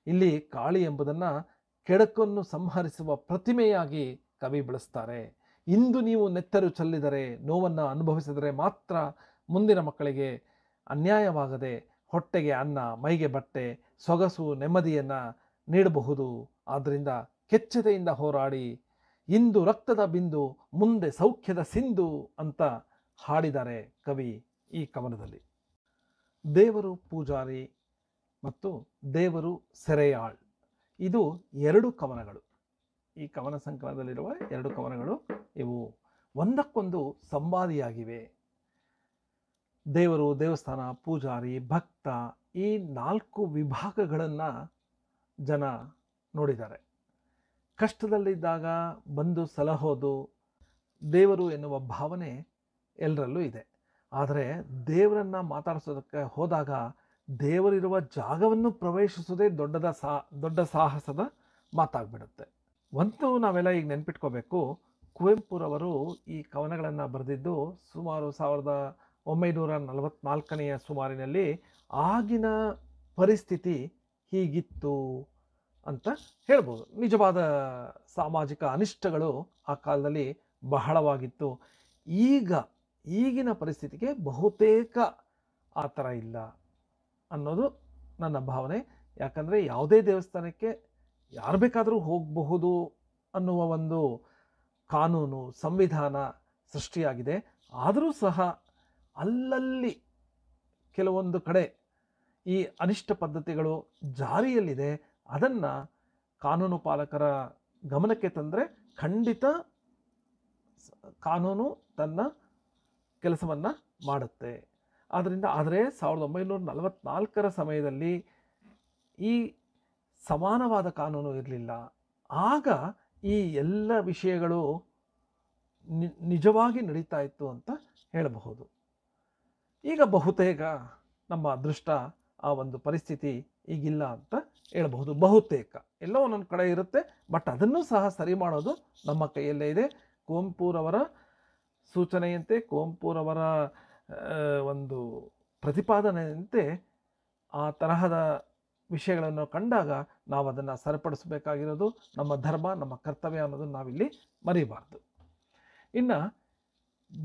ಇಲ್ಲಿ ಕಾಳಿ ಎಂಬುದನ್ನು ಕೆಡಕನ್ನು ಸಂಹರಿಸುವ ಪ್ರತಿಮೆಯಾಗಿ ಕವಿ ಬಳಸ್ತಾರೆ. ಇಂದು ನೀವು ನೆತ್ತರು ಚೆಲ್ಲಿದರೆ, ನೋವನ್ನು ಅನುಭವಿಸಿದರೆ ಮಾತ್ರ ಮುಂದಿನ ಮಕ್ಕಳಿಗೆ ಅನ್ಯಾಯವಾಗದೆ ಹೊಟ್ಟೆಗೆ ಅನ್ನ, ಮೈಗೆ ಬಟ್ಟೆ, ಸೊಗಸು, ನೆಮ್ಮದಿಯನ್ನು ನೀಡಬಹುದು. ಆದ್ದರಿಂದ ಕೆಚ್ಚೆದೆಯಿಂದ ಹೋರಾಡಿ, ಇಂದು ರಕ್ತದ ಬಿಂದು, ಮುಂದೆ ಸೌಖ್ಯದ ಸಿಂಧು ಅಂತ ಹಾಡಿದ್ದಾರೆ ಕವಿ ಈ ಕವನದಲ್ಲಿ. ದೇವರು ಪೂಜಾರಿ ಮತ್ತು ದೇವರು ಸೆರೆಯಾಳ್, ಇದು ಎರಡು ಕವನಗಳು. ಈ ಕವನ ಸಂಕಲನದಲ್ಲಿರುವ ಎರಡು ಕವನಗಳು ಇವು ಒಂದಕ್ಕೊಂದು ಸಂವಾದಿಯಾಗಿವೆ. ದೇವರು, ದೇವಸ್ಥಾನ, ಪೂಜಾರಿ, ಭಕ್ತ, ಈ ನಾಲ್ಕು ವಿಭಾಗಗಳನ್ನು ಜನ ನೋಡಿದ್ದಾರೆ. ಕಷ್ಟದಲ್ಲಿದ್ದಾಗ ಬಂದು ಸಲಹೋದು ದೇವರು ಎನ್ನುವ ಭಾವನೆ ಎಲ್ಲರಲ್ಲೂ ಇದೆ. ಆದರೆ ದೇವರನ್ನು ಮಾತಾಡಿಸೋದಕ್ಕೆ ಹೋದಾಗ ದೇವರಿರುವ ಜಾಗವನ್ನು ಪ್ರವೇಶಿಸೋದೇ ದೊಡ್ಡ ಸಾಹಸದ ಮಾತಾಗ್ಬಿಡುತ್ತೆ. ಒಂದು ನಾವೆಲ್ಲ ಈಗ ನೆನ್ಪಿಟ್ಕೋಬೇಕು, ಕುವೆಂಪುರವರು ಈ ಕವನಗಳನ್ನು ಬರೆದಿದ್ದು ಸುಮಾರು 1944 ಸುಮಾರಿನಲ್ಲಿ. ಆಗಿನ ಪರಿಸ್ಥಿತಿ ಹೀಗಿತ್ತು ಅಂತ ಹೇಳ್ಬೋದು. ನಿಜವಾದ ಸಾಮಾಜಿಕ ಅನಿಷ್ಟಗಳು ಆ ಕಾಲದಲ್ಲಿ ಬಹಳವಾಗಿತ್ತು. ಈಗಿನ ಪರಿಸ್ಥಿತಿಗೆ ಬಹುತೇಕ ಆ ಥರ ಇಲ್ಲ ಅನ್ನೋದು ನನ್ನ ಭಾವನೆ. ಯಾಕಂದರೆ ಯಾವುದೇ ದೇವಸ್ಥಾನಕ್ಕೆ ಯಾರು ಬೇಕಾದರೂ ಹೋಗಬಹುದು ಅನ್ನುವ ಒಂದು ಕಾನೂನು, ಸಂವಿಧಾನ ಸೃಷ್ಟಿಯಾಗಿದೆ. ಆದರೂ ಸಹ ಅಲ್ಲಲ್ಲಿ ಕೆಲವೊಂದು ಕಡೆ ಈ ಅನಿಷ್ಟ ಪದ್ಧತಿಗಳು ಜಾರಿಯಲ್ಲಿದೆ. ಅದನ್ನು ಕಾನೂನು ಪಾಲಕರ ಗಮನಕ್ಕೆ ತಂದರೆ ಖಂಡಿತ ಕಾನೂನು ತನ್ನ ಕೆಲಸವನ್ನು ಮಾಡುತ್ತೆ. ಆದರೆ 1944 ಸಮಯದಲ್ಲಿ ಈ ಸಮಾನವಾದ ಕಾನೂನು ಇರಲಿಲ್ಲ. ಆಗ ಈ ಎಲ್ಲ ವಿಷಯಗಳು ನಿಜವಾಗಿ ನಡೀತಾ ಇತ್ತು ಅಂತ ಹೇಳಬಹುದು. ಈಗ ಬಹುತೇಕ ನಮ್ಮ ಅದೃಷ್ಟ ಆ ಒಂದು ಪರಿಸ್ಥಿತಿ ಈಗಿಲ್ಲ ಅಂತ ಹೇಳಬಹುದು. ಬಹುತೇಕ ಎಲ್ಲೋ ಒಂದೊಂದು ಕಡೆ ಇರುತ್ತೆ, ಬಟ್ ಅದನ್ನು ಸಹ ಸರಿ ಮಾಡೋದು ನಮ್ಮ ಕೈಯಲ್ಲೇ ಇದೆ. ಕುವೆಂಪುರವರ ಸೂಚನೆಯಂತೆ, ಕುವೆಂಪುರವರ ಒಂದು ಪ್ರತಿಪಾದನೆಯಂತೆ ಆ ತರಹದ ವಿಷಯಗಳನ್ನು ಕಂಡಾಗ ನಾವು ಅದನ್ನು ಸರಿಪಡಿಸಬೇಕಾಗಿರೋದು ನಮ್ಮ ಧರ್ಮ, ನಮ್ಮ ಕರ್ತವ್ಯ ಅನ್ನೋದನ್ನು ನಾವಿಲ್ಲಿ ಮರಿಬಾರ್ದು. ಇನ್ನು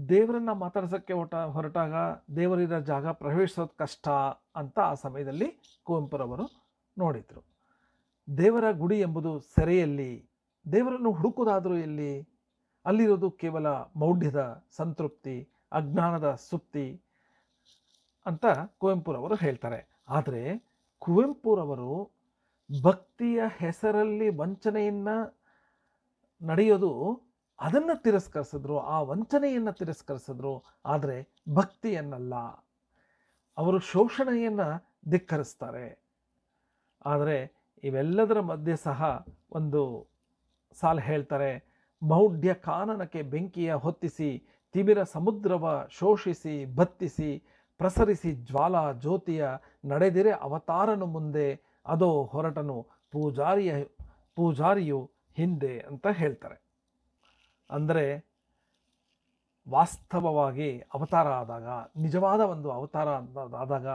ದೇವರನ್ನು ಮಾತಾಡ್ಸೋಕ್ಕೆ ಹೊರಟಾಗ ದೇವರಿರೋ ಜಾಗ ಪ್ರವೇಶಿಸೋದು ಕಷ್ಟ ಅಂತ ಆ ಸಮಯದಲ್ಲಿ ಕುವೆಂಪುರವರು ನೋಡಿದರು. ದೇವರ ಗುಡಿ ಎಂಬುದು ಸೆರೆಯಲ್ಲಿ, ದೇವರನ್ನು ಹುಡುಕೋದಾದರೂ ಎಲ್ಲಿ? ಅಲ್ಲಿರೋದು ಕೇವಲ ಮೌಢ್ಯದ ಸಂತೃಪ್ತಿ, ಅಜ್ಞಾನದ ಸುಪ್ತಿ ಅಂತ ಕುವೆಂಪುರವರು ಹೇಳ್ತಾರೆ. ಆದರೆ ಕುವೆಂಪುರವರು ಭಕ್ತಿಯ ಹೆಸರಲ್ಲಿ ವಂಚನೆಯನ್ನು ನಡೆಯೋದು, ಅದನ್ನು ತಿರಸ್ಕರಿಸಿದ್ರು, ಆ ವಂಚನೆಯನ್ನು ತಿರಸ್ಕರಿಸಿದ್ರು. ಆದರೆ ಭಕ್ತಿಯನ್ನಲ್ಲ. ಅವರು ಶೋಷಣೆಯನ್ನು ಧಿಕ್ಕರಿಸ್ತಾರೆ. ಆದರೆ ಇವೆಲ್ಲದರ ಮಧ್ಯೆ ಸಹ ಒಂದು ಸಾಲು ಹೇಳ್ತಾರೆ, ಮೌಢ್ಯ ಕಾನನಕ್ಕೆ ಬೆಂಕಿಯ ಹೊತ್ತಿಸಿ, ತಿಮಿರ ಸಮುದ್ರವ ಶೋಷಿಸಿ ಬತ್ತಿಸಿ, ಪ್ರಸರಿಸಿ ಜ್ವಾಲಾ ಜ್ಯೋತಿಯ ನಡೆದಿರೆ ಅವತಾರನು ಮುಂದೆ, ಅದೋ ಹೊರಟನು ಪೂಜಾರಿಯು ಹಿಂದೆ ಅಂತ ಹೇಳ್ತಾರೆ. ಅಂದರೆ ವಾಸ್ತವವಾಗಿ ಅವತಾರ ಆದಾಗ, ನಿಜವಾದ ಒಂದು ಅವತಾರ ಆದಾಗ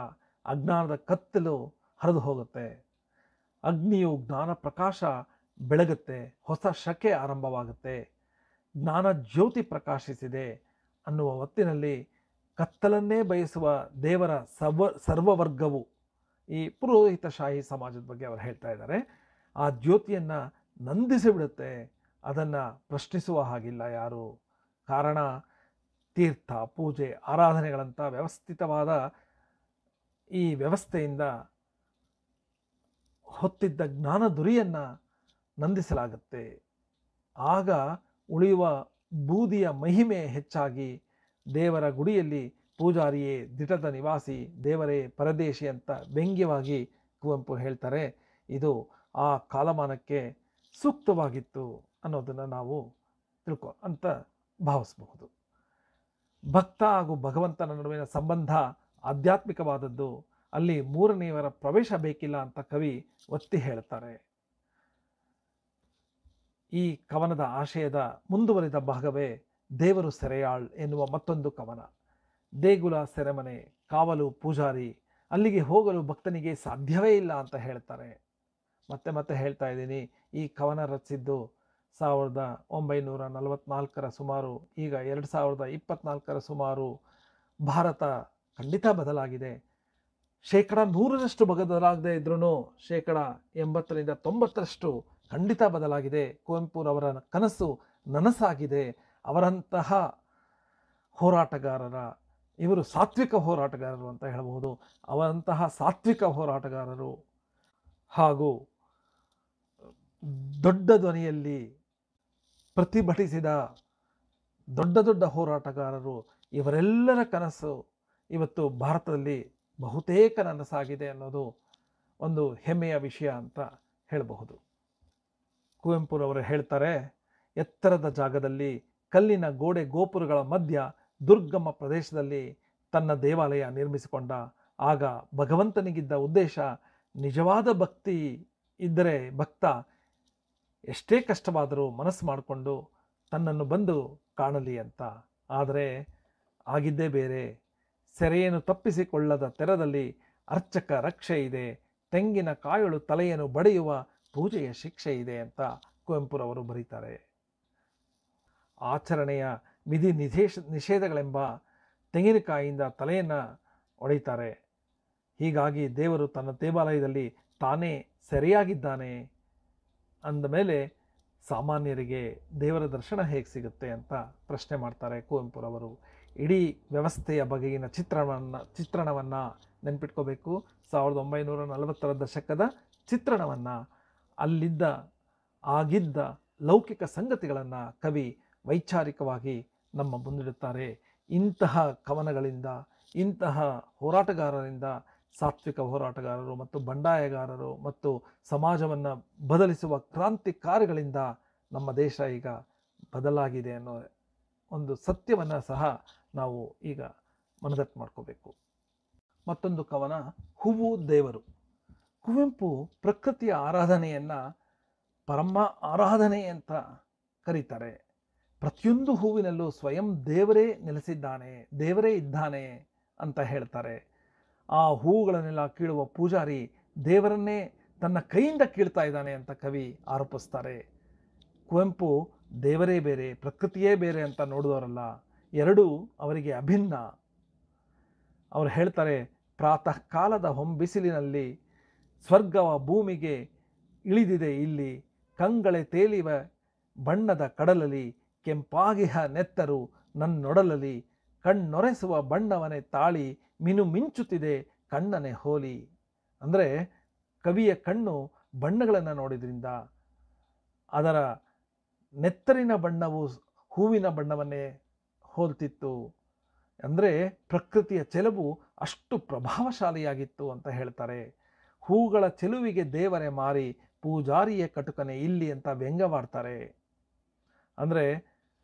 ಅಜ್ಞಾನದ ಕತ್ತಲು ಹರಿದು ಹೋಗುತ್ತೆ. ಅಗ್ನಿಯು ಜ್ಞಾನ ಪ್ರಕಾಶ ಬೆಳಗುತ್ತೆ, ಹೊಸ ಶಕೆ ಆರಂಭವಾಗುತ್ತೆ, ಜ್ಞಾನ ಜ್ಯೋತಿ ಪ್ರಕಾಶಿಸಿದೆ ಅನ್ನುವ ಹೊತ್ತಿನಲ್ಲಿ ಕತ್ತಲನ್ನೇ ಬಯಸುವ ದೇವರ ಸರ್ವವರ್ಗವು, ಈ ಪುರೋಹಿತಶಾಹಿ ಸಮಾಜದ ಬಗ್ಗೆ ಅವರು ಹೇಳ್ತಾ ಇದ್ದಾರೆ, ಆ ಜ್ಯೋತಿಯನ್ನು ನಂದಿಸಿಬಿಡುತ್ತೆ. ಅದನ್ನು ಪ್ರಶ್ನಿಸುವ ಹಾಗಿಲ್ಲ ಯಾರು. ಕಾರಣ ತೀರ್ಥ, ಪೂಜೆ, ಆರಾಧನೆಗಳಂಥ ವ್ಯವಸ್ಥಿತವಾದ ಈ ವ್ಯವಸ್ಥೆಯಿಂದ ಹೊತ್ತಿದ್ದ ಜ್ಞಾನ ದುರಿಯನ್ನು ನಂದಿಸಲಾಗುತ್ತೆ. ಆಗ ಉಳಿಯುವ ಬೂದಿಯ ಮಹಿಮೆ ಹೆಚ್ಚಾಗಿ ದೇವರ ಗುಡಿಯಲ್ಲಿ ಪೂಜಾರಿಯೇ ದಿಟದ ನಿವಾಸಿ, ದೇವರೇ ಪರದೇಶಿ ಅಂತ ವ್ಯಂಗ್ಯವಾಗಿ ಕುವೆಂಪು ಹೇಳ್ತಾರೆ. ಇದು ಆ ಕಾಲಮಾನಕ್ಕೆ ಸೂಕ್ತವಾಗಿತ್ತು ಅನ್ನೋದನ್ನು ನಾವು ಅಂತ ಭಾವಿಸಬಹುದು. ಭಕ್ತ ಹಾಗೂ ಭಗವಂತನ ನಡುವಿನ ಸಂಬಂಧ ಆಧ್ಯಾತ್ಮಿಕವಾದದ್ದು, ಅಲ್ಲಿ ಮೂರನೆಯವರ ಪ್ರವೇಶ ಬೇಕಿಲ್ಲ ಅಂತ ಕವಿ ಒತ್ತಿ ಹೇಳ್ತಾರೆ. ಈ ಕವನದ ಆಶಯದ ಮುಂದುವರಿದ ಭಾಗವೇ ದೇವರು ಸೆರೆಯಾಳ್ ಎನ್ನುವ ಮತ್ತೊಂದು ಕವನ. ದೇಗುಲ, ಸೆರೆಮನೆ, ಕಾವಲು, ಪೂಜಾರಿ, ಅಲ್ಲಿಗೆ ಹೋಗಲು ಭಕ್ತನಿಗೆ ಸಾಧ್ಯವೇ ಇಲ್ಲ ಅಂತ ಹೇಳ್ತಾರೆ. ಮತ್ತೆ ಮತ್ತೆ ಹೇಳ್ತಾ ಇದ್ದೀನಿ, ಈ ಕವನ ರಚಿಸಿದ್ದು 1944 ಸುಮಾರು, ಈಗ 2024 ಸುಮಾರು. ಭಾರತ ಖಂಡಿತ ಬದಲಾಗಿದೆ. 100% ಬದಲಾಗದೇ ಇದ್ರೂ 80% 90% ಖಂಡಿತ ಬದಲಾಗಿದೆ. ಕುವೆಂಪುರವರ ಕನಸು ನನಸಾಗಿದೆ. ಅವರಂತಹ ಹೋರಾಟಗಾರರ, ಇವರು ಸಾತ್ವಿಕ ಹೋರಾಟಗಾರರು ಅಂತ ಹೇಳಬಹುದು, ಅವರಂತಹ ಸಾತ್ವಿಕ ಹೋರಾಟಗಾರರು ಹಾಗೂ ದೊಡ್ಡ ಧ್ವನಿಯಲ್ಲಿ ಪ್ರತಿಭಟಿಸಿದ ದೊಡ್ಡ ದೊಡ್ಡ ಹೋರಾಟಗಾರರು, ಇವರೆಲ್ಲರ ಕನಸು ಇವತ್ತು ಭಾರತದಲ್ಲಿ ಬಹುತೇಕ ನನಸಾಗಿದೆ ಅನ್ನೋದು ಒಂದು ಹೆಮ್ಮೆಯ ವಿಷಯ ಅಂತ ಹೇಳಬಹುದು. ಕುವೆಂಪುರವರು ಹೇಳ್ತಾರೆ, ಎತ್ತರದ ಜಾಗದಲ್ಲಿ ಕಲ್ಲಿನ ಗೋಡೆ ಗೋಪುರಗಳ ಮಧ್ಯ ದುರ್ಗಮ ಪ್ರದೇಶದಲ್ಲಿ ತನ್ನ ದೇವಾಲಯ ನಿರ್ಮಿಸಿಕೊಂಡ. ಆಗ ಭಗವಂತನಿಗಿದ್ದ ಉದ್ದೇಶ, ನಿಜವಾದ ಭಕ್ತಿ ಇದ್ದರೆ ಭಕ್ತ ಎಷ್ಟೇ ಕಷ್ಟವಾದರೂ ಮನಸ್ಸು ಮಾಡಿಕೊಂಡು ತನ್ನನ್ನು ಬಂದು ಕಾಣಲಿ ಅಂತ. ಆದರೆ ಆಗಿದ್ದೇ ಬೇರೆ. ಸೆರೆಯನ್ನು ತಪ್ಪಿಸಿಕೊಳ್ಳದ ತೆರದಲ್ಲಿ ಅರ್ಚಕ ರಕ್ಷೆ ಇದೆ, ತೆಂಗಿನ ಕಾಯಳು ತಲೆಯನ್ನು ಬಡಿಯುವ ಪೂಜೆಯ ಶಿಕ್ಷೆ ಇದೆ ಅಂತ ಕುವೆಂಪುರವರು ಬರೀತಾರೆ. ಆಚರಣೆಯ ವಿಧಿ ನಿಷೇಧಗಳೆಂಬ ತೆಂಗಿನಕಾಯಿಯಿಂದ ತಲೆಯನ್ನು ಒಡೆಯುತ್ತಾರೆ. ಹೀಗಾಗಿ ದೇವರು ತನ್ನ ದೇವಾಲಯದಲ್ಲಿ ತಾನೇ ಸೆರೆಯಾಗಿದ್ದಾನೆ ಅಂದಮೇಲೆ ಸಾಮಾನ್ಯರಿಗೆ ದೇವರ ದರ್ಶನ ಹೇಗೆ ಸಿಗುತ್ತೆ ಅಂತ ಪ್ರಶ್ನೆ ಮಾಡ್ತಾರೆ ಕುವೆಂಪುರವರು. ಇಡೀ ವ್ಯವಸ್ಥೆಯ ಬಗೆಗಿನ ಚಿತ್ರಣವನ್ನು ನೆನ್ಪಿಟ್ಕೋಬೇಕು. 1940 ದಶಕದ ಚಿತ್ರಣವನ್ನು, ಆಗಿದ್ದ ಲೌಕಿಕ ಸಂಗತಿಗಳನ್ನು ಕವಿ ವೈಚಾರಿಕವಾಗಿ ನಮ್ಮ ಮುಂದಿಡುತ್ತಾರೆ. ಇಂತಹ ಕವನಗಳಿಂದ, ಇಂತಹ ಹೋರಾಟಗಾರರಿಂದ, ಸಾತ್ವಿಕ ಹೋರಾಟಗಾರರು ಮತ್ತು ಬಂಡಾಯಗಾರರು ಮತ್ತು ಸಮಾಜವನ್ನು ಬದಲಿಸುವ ಕ್ರಾಂತಿಕಾರಿಗಳಿಂದ ನಮ್ಮ ದೇಶ ಈಗ ಬದಲಾಗಿದೆ ಅನ್ನೋ ಒಂದು ಸತ್ಯವನ್ನು ಸಹ ನಾವು ಈಗ ಮನದಟ್ಟು ಮಾಡ್ಕೋಬೇಕು. ಮತ್ತೊಂದು ಕವನ, ಹೂವು ದೇವರು. ಕುವೆಂಪು ಪ್ರಕೃತಿಯ ಆರಾಧನೆಯನ್ನು ಪರಮ ಆರಾಧನೆ ಅಂತ ಕರೀತಾರೆ. ಪ್ರತಿಯೊಂದು ಹೂವಿನಲ್ಲೂ ಸ್ವಯಂ ದೇವರೇ ನೆಲೆಸಿದ್ದಾನೆ, ದೇವರೇ ಇದ್ದಾನೆ ಅಂತ ಹೇಳ್ತಾರೆ. ಆ ಹೂವುಗಳನ್ನೆಲ್ಲ ಕೀಳುವ ಪೂಜಾರಿ ದೇವರನ್ನೇ ತನ್ನ ಕೈಯಿಂದ ಕೀಳ್ತಾ ಇದ್ದಾನೆ ಅಂತ ಕವಿ ಆರೋಪಿಸ್ತಾರೆ. ಕುವೆಂಪು ದೇವರೇ ಬೇರೆ, ಪ್ರಕೃತಿಯೇ ಬೇರೆ ಅಂತ ನೋಡಿದವರಲ್ಲ, ಎರಡೂ ಅವರಿಗೆ ಅಭಿನ್ನ. ಅವರು ಹೇಳ್ತಾರೆ, ಪ್ರಾತಃ ಕಾಲದ ಹೊಂಬಿಸಿಲಿನಲ್ಲಿ ಸ್ವರ್ಗವ ಭೂಮಿಗೆ ಇಳಿದಿದೆ ಇಲ್ಲಿ, ಕಂಗಳೆ ತೇಲಿವ ಬಣ್ಣದ ಕಡಲಲ್ಲಿ, ಕೆಂಪಾಗಿಹ ನೆತ್ತರು ನನ್ನೊಡಲಲ್ಲಿ, ಕಣ್ಣೊರೆಸುವ ಬಣ್ಣವನೇ ತಾಳಿ ಮಿಂಚುತ್ತಿದೆ ಕಣ್ಣನೆ ಹೋಲಿ. ಅಂದರೆ ಕವಿಯ ಕಣ್ಣು ಬಣ್ಣಗಳನ್ನು ನೋಡಿದ್ರಿಂದ ಅದರ ನೆತ್ತರಿನ ಬಣ್ಣವು ಹೂವಿನ ಬಣ್ಣವನ್ನೇ ಹೋಲ್ತಿತ್ತು. ಅಂದರೆ ಪ್ರಕೃತಿಯ ಚೆಲುವು ಅಷ್ಟು ಪ್ರಭಾವಶಾಲಿಯಾಗಿತ್ತು ಅಂತ ಹೇಳ್ತಾರೆ. ಹೂಗಳ ಚೆಲುವಿಗೆ ದೇವರೇ ಮಾರಿ, ಪೂಜಾರಿಯ ಕಟುಕನೆ ಇಲ್ಲಿ ಅಂತ ವ್ಯಂಗ್ಯವಾಡ್ತಾರೆ. ಅಂದರೆ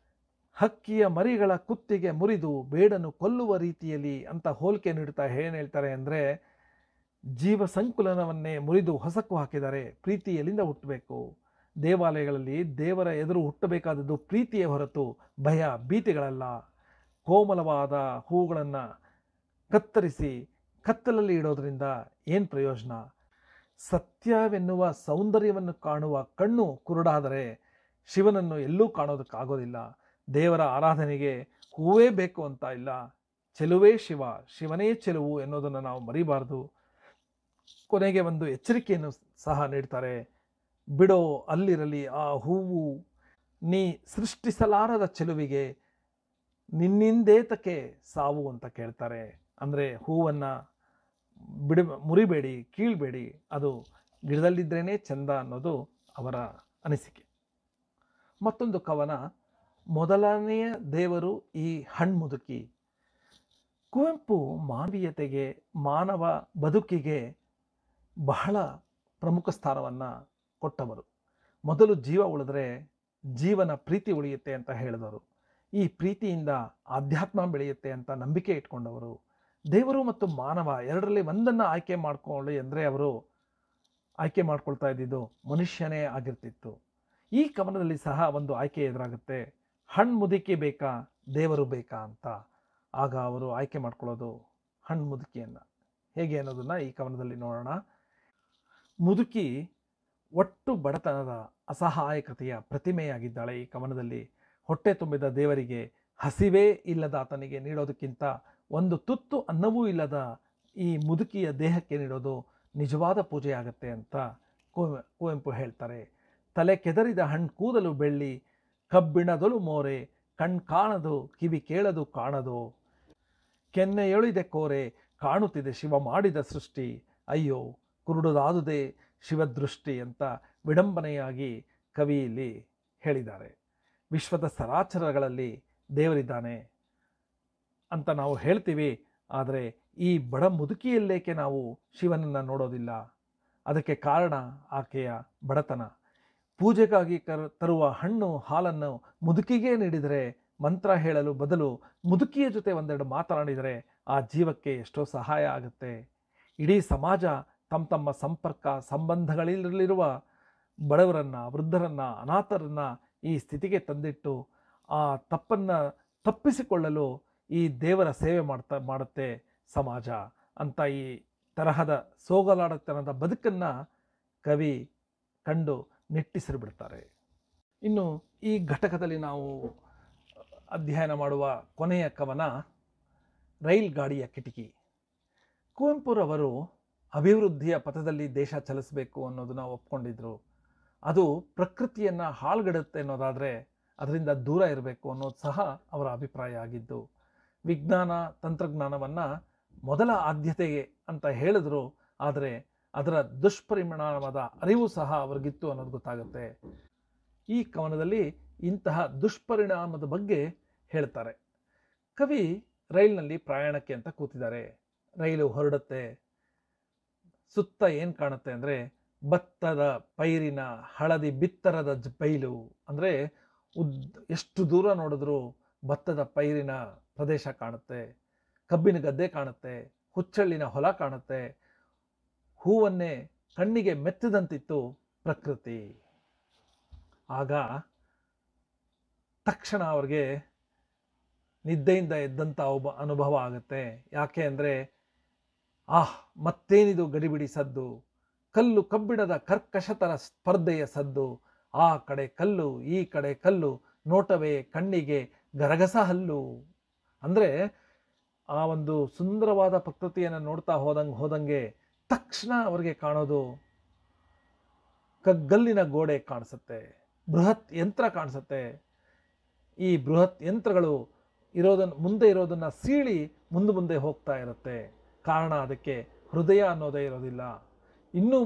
ಹಕ್ಕಿಯ ಮರಿಗಳ ಕುತ್ತಿಗೆ ಮುರಿದು ಬೇಡನ್ನು ಕೊಲ್ಲುವ ರೀತಿಯಲ್ಲಿ ಅಂತ ಹೋಲಿಕೆ ನೀಡುತ್ತಾ ಏನು ಹೇಳ್ತಾರೆ ಅಂದರೆ, ಜೀವ ಸಂಕುಲನವನ್ನೇ ಮುರಿದು ಹೊಸಕು ಹಾಕಿದ್ದಾರೆ. ಪ್ರೀತಿ ಎಲ್ಲಿಂದ ಹುಟ್ಟಬೇಕು? ದೇವಾಲಯಗಳಲ್ಲಿ ದೇವರ ಎದುರು ಹುಟ್ಟಬೇಕಾದದ್ದು ಪ್ರೀತಿಯೇ ಹೊರತು ಭಯ ಭೀತಿಗಳಲ್ಲ. ಕೋಮಲವಾದ ಹೂಗಳನ್ನು ಕತ್ತರಿಸಿ ಕತ್ತಲಲ್ಲಿ ಇಡೋದ್ರಿಂದ ಏನು ಪ್ರಯೋಜನ? ಸತ್ಯವೆನ್ನುವ ಸೌಂದರ್ಯವನ್ನು ಕಾಣುವ ಕಣ್ಣು ಕುರುಡಾದರೆ ಶಿವನನ್ನು ಎಲ್ಲೂ ಕಾಣೋದಕ್ಕಾಗೋದಿಲ್ಲ. ದೇವರ ಆರಾಧನೆಗೆ ಹೂವೇ ಬೇಕು ಅಂತ ಇಲ್ಲ, ಚೆಲುವೇ ಶಿವ, ಶಿವನೇ ಚೆಲುವು ಎನ್ನುವುದನ್ನು ನಾವು ಮರಿಬಾರದು. ಕೊನೆಗೆ ಒಂದು ಎಚ್ಚರಿಕೆಯನ್ನು ಸಹ ನೀಡ್ತಾರೆ. ಬಿಡೋ ಅಲ್ಲಿರಲಿ ಆ ಹೂವು, ನೀ ಸೃಷ್ಟಿಸಲಾರದ ಚೆಲುವಿಗೆ ನಿನ್ನಿಂದೇತಕ್ಕೆ ಸಾವು ಅಂತ ಕೇಳ್ತಾರೆ. ಅಂದರೆ ಹೂವನ್ನು ಮುರಿಬೇಡಿ, ಕೀಳ್ಬೇಡಿ, ಅದು ಗಿಡದಲ್ಲಿದ್ದರೇನೆ ಚಂದ ಅನ್ನೋದು ಅವರ ಅನಿಸಿಕೆ. ಮತ್ತೊಂದು ಕವನ, ಮೊದಲನೆಯ ದೇವರು ಈ ಹಣ್ಮುದುಕಿ. ಕುವೆಂಪು ಮಾನವೀಯತೆಗೆ, ಮಾನವ ಬದುಕಿಗೆ ಬಹಳ ಪ್ರಮುಖ ಸ್ಥಾನವನ್ನು ಕೊಟ್ಟವರು. ಮೊದಲು ಜೀವ ಉಳಿದ್ರೆ ಜೀವನ ಪ್ರೀತಿ ಉಳಿಯುತ್ತೆ ಅಂತ ಹೇಳಿದವರು. ಈ ಪ್ರೀತಿಯಿಂದ ಆಧ್ಯಾತ್ಮ ಬೆಳೆಯುತ್ತೆ ಅಂತ ನಂಬಿಕೆ ಇಟ್ಕೊಂಡವರು. ದೇವರು ಮತ್ತು ಮಾನವ ಎರಡರಲ್ಲಿ ಒಂದನ್ನು ಆಯ್ಕೆ ಮಾಡ್ಕೊಳ್ಳಿ ಅಂದರೆ ಅವರು ಆಯ್ಕೆ ಮಾಡ್ಕೊಳ್ತಾ ಇದ್ದಿದ್ದು ಮನುಷ್ಯನೇ ಆಗಿರ್ತಿತ್ತು. ಈ ಕವನದಲ್ಲಿ ಸಹ ಒಂದು ಆಯ್ಕೆ ಎದುರಾಗುತ್ತೆ, ಹಣ್ಮುದುಕಿ ಬೇಕಾ ದೇವರು ಬೇಕಾ ಅಂತ. ಆಗ ಅವರು ಆಯ್ಕೆ ಮಾಡ್ಕೊಳ್ಳೋದು ಹಣ್ಮುದುಕಿಯನ್ನು. ಹೇಗೆ ಅನ್ನೋದನ್ನು ಈ ಕವನದಲ್ಲಿ ನೋಡೋಣ. ಮುದುಕಿ ಒಟ್ಟು ಬಡತನದ ಅಸಹಾಯಕತೆಯ ಪ್ರತಿಮೆಯಾಗಿದ್ದಾಳೆ. ಈ ಕವನದಲ್ಲಿ ಹೊಟ್ಟೆ ತುಂಬಿದ ದೇವರಿಗೆ ಹಸಿವೇ ಇಲ್ಲದ ಆತನಿಗೆ ನೀಡೋದಕ್ಕಿಂತ ಒಂದು ತುತ್ತು ಅನ್ನವೂ ಇಲ್ಲದ ಈ ಮುದುಕಿಯ ದೇಹಕ್ಕೆ ನೀಡೋದು ನಿಜವಾದ ಪೂಜೆ ಆಗುತ್ತೆ ಅಂತ ಕುವೆಂಪು ಹೇಳ್ತಾರೆ. ತಲೆ ಕೆದರಿದ ಹಣ್ಣು ಕೂದಲು ಬೆಳ್ಳಿ, ಕಬ್ಬಿಣದೊಲು ಮೋರೆ, ಕಣ್ ಕಾಣದು ಕಿವಿ ಕೇಳದು ಕಾಣದು, ಕೆನ್ನೆಯೊಳಿದೆ ಕೋರೆ, ಕಾಣುತ್ತಿದೆ ಶಿವ ಮಾಡಿದ ಸೃಷ್ಟಿ, ಅಯ್ಯೋ ಕುರುಡುದಾದುದೇ ಶಿವದೃಷ್ಟಿ ಅಂತ ವಿಡಂಬನೆಯಾಗಿ ಕವಿ ಇಲ್ಲಿ ಹೇಳಿದ್ದಾರೆ. ವಿಶ್ವದ ಸರಾಚರಗಳಲ್ಲಿ ದೇವರಿದ್ದಾನೆ ಅಂತ ನಾವು ಹೇಳ್ತೀವಿ, ಆದರೆ ಈ ಬಡ ಮುದುಕಿಯಲ್ಲೇಕೆ ನಾವು ಶಿವನನ್ನು ನೋಡೋದಿಲ್ಲ? ಅದಕ್ಕೆ ಕಾರಣ ಆಕೆಯ ಬಡತನ. ಪೂಜೆಗಾಗಿ ತರುವ ಹಣ್ಣು ಹಾಲನ್ನು ಮುದುಕಿಗೆ ನೀಡಿದರೆ, ಮಂತ್ರ ಹೇಳಲು ಬದಲು ಮುದುಕಿಯ ಜೊತೆ ಒಂದೆರಡು ಮಾತನಾಡಿದರೆ ಆ ಜೀವಕ್ಕೆ ಎಷ್ಟೋ ಸಹಾಯ ಆಗುತ್ತೆ. ಇಡೀ ಸಮಾಜ ತಮ್ಮ ಸಂಪರ್ಕ ಸಂಬಂಧಗಳಲ್ಲಿರುವ ಬಡವರನ್ನು, ವೃದ್ಧರನ್ನು, ಅನಾಥರನ್ನು ಈ ಸ್ಥಿತಿಗೆ ತಂದಿಟ್ಟು ಆ ತಪ್ಪನ್ನು ತಪ್ಪಿಸಿಕೊಳ್ಳಲು ಈ ದೇವರ ಸೇವೆ ಮಾಡುತ್ತೆ ಸಮಾಜ ಅಂತ ಈ ತರಹದ ಸೋಗಲಾಡತನದ ಬದುಕನ್ನು ಕವಿ ಕಂಡು ನಿಟ್ಟಿಸಿಬಿಡ್ತಾರೆ. ಇನ್ನು ಈ ಘಟಕದಲ್ಲಿ ನಾವು ಅಧ್ಯಯನ ಮಾಡುವ ಕೊನೆಯ ಕವನ, ರೈಲ್ ಗಾಡಿಯ ಕಿಟಕಿ. ಕುವೆಂಪುರವರು ಅಭಿವೃದ್ಧಿಯ ಪಥದಲ್ಲಿ ದೇಶ ಚಲಿಸಬೇಕು ಅನ್ನೋದನ್ನ ಒಪ್ಕೊಂಡಿದ್ರು. ಅದು ಪ್ರಕೃತಿಯನ್ನು ಹಾಳುಗೆಡುತ್ತೆ ಅನ್ನೋದಾದರೆ ಅದರಿಂದ ದೂರ ಇರಬೇಕು ಅನ್ನೋದು ಸಹ ಅವರ ಅಭಿಪ್ರಾಯ ಆಗಿದ್ದು. ವಿಜ್ಞಾನ ತಂತ್ರಜ್ಞಾನವನ್ನು ಮೊದಲ ಆದ್ಯತೆಗೆ ಅಂತ ಹೇಳಿದ್ರು, ಆದರೆ ಅದರ ದುಷ್ಪರಿಣಾಮದ ಅರಿವು ಸಹ ಅವ್ರಿಗಿತ್ತು ಅನ್ನೋದು ಗೊತ್ತಾಗುತ್ತೆ. ಈ ಕವನದಲ್ಲಿ ಇಂತಹ ದುಷ್ಪರಿಣಾಮದ ಬಗ್ಗೆ ಹೇಳ್ತಾರೆ. ಕವಿ ರೈಲ್ನಲ್ಲಿ ಪ್ರಯಾಣಕ್ಕೆ ಅಂತ ಕೂತಿದ್ದಾರೆ. ರೈಲು ಹೊರಡುತ್ತೆ. ಸುತ್ತ ಏನು ಕಾಣುತ್ತೆ ಅಂದರೆ ಭತ್ತದ ಪೈರಿನ ಹಳದಿ ಬಿತ್ತರದ ಬೈಲು. ಅಂದರೆ ಎಷ್ಟು ದೂರ ನೋಡಿದ್ರೂ ಭತ್ತದ ಪೈರಿನ ಪ್ರದೇಶ ಕಾಣುತ್ತೆ, ಕಬ್ಬಿನ ಗದ್ದೆ ಕಾಣುತ್ತೆ, ಹುಚ್ಚಳ್ಳಿನ ಹೊಲ ಕಾಣುತ್ತೆ. ಹೂವನ್ನೇ ಕಣ್ಣಿಗೆ ಮೆತ್ತಿದಂತಿತ್ತು ಪ್ರಕೃತಿ. ಆಗ ತಕ್ಷಣ ಅವ್ರಿಗೆ ನಿದ್ದೆಯಿಂದ ಎದ್ದಂಥ ಅನುಭವ ಆಗುತ್ತೆ. ಯಾಕೆ ಅಂದರೆ ಮತ್ತೇನಿದು ಗಡಿಬಿಡಿ ಸದ್ದು, ಕಲ್ಲು ಕಬ್ಬಿಣದ ಕರ್ಕಶತರ ಸ್ಪರ್ಧೆಯ ಸದ್ದು, ಆ ಕಡೆ ಕಲ್ಲು ಈ ಕಡೆ ಕಲ್ಲು, ನೋಟವೇ ಕಣ್ಣಿಗೆ ಗರಗಸ ಹಲ್ಲು. ಅಂದರೆ ಆ ಒಂದು ಸುಂದರವಾದ ಪ್ರಕೃತಿಯನ್ನು ನೋಡ್ತಾ ಹೋದಂಗೆ ತಕ್ಷಣ ಅವ್ರಿಗೆ ಕಾಣೋದು ಕಗ್ಗಲ್ಲಿನ ಗೋಡೆ ಕಾಣಿಸುತ್ತೆ, ಬೃಹತ್ ಯಂತ್ರ ಕಾಣಿಸುತ್ತೆ. ಈ ಬೃಹತ್ ಯಂತ್ರಗಳು ಮುಂದೆ ಇರೋದನ್ನು ಸೀಳಿ ಮುಂದೆ ಹೋಗ್ತಾ ಇರುತ್ತೆ. ಕಾರಣ ಅದಕ್ಕೆ ಹೃದಯ ಅನ್ನೋದೇ ಇರೋದಿಲ್ಲ. ಇನ್ನೂ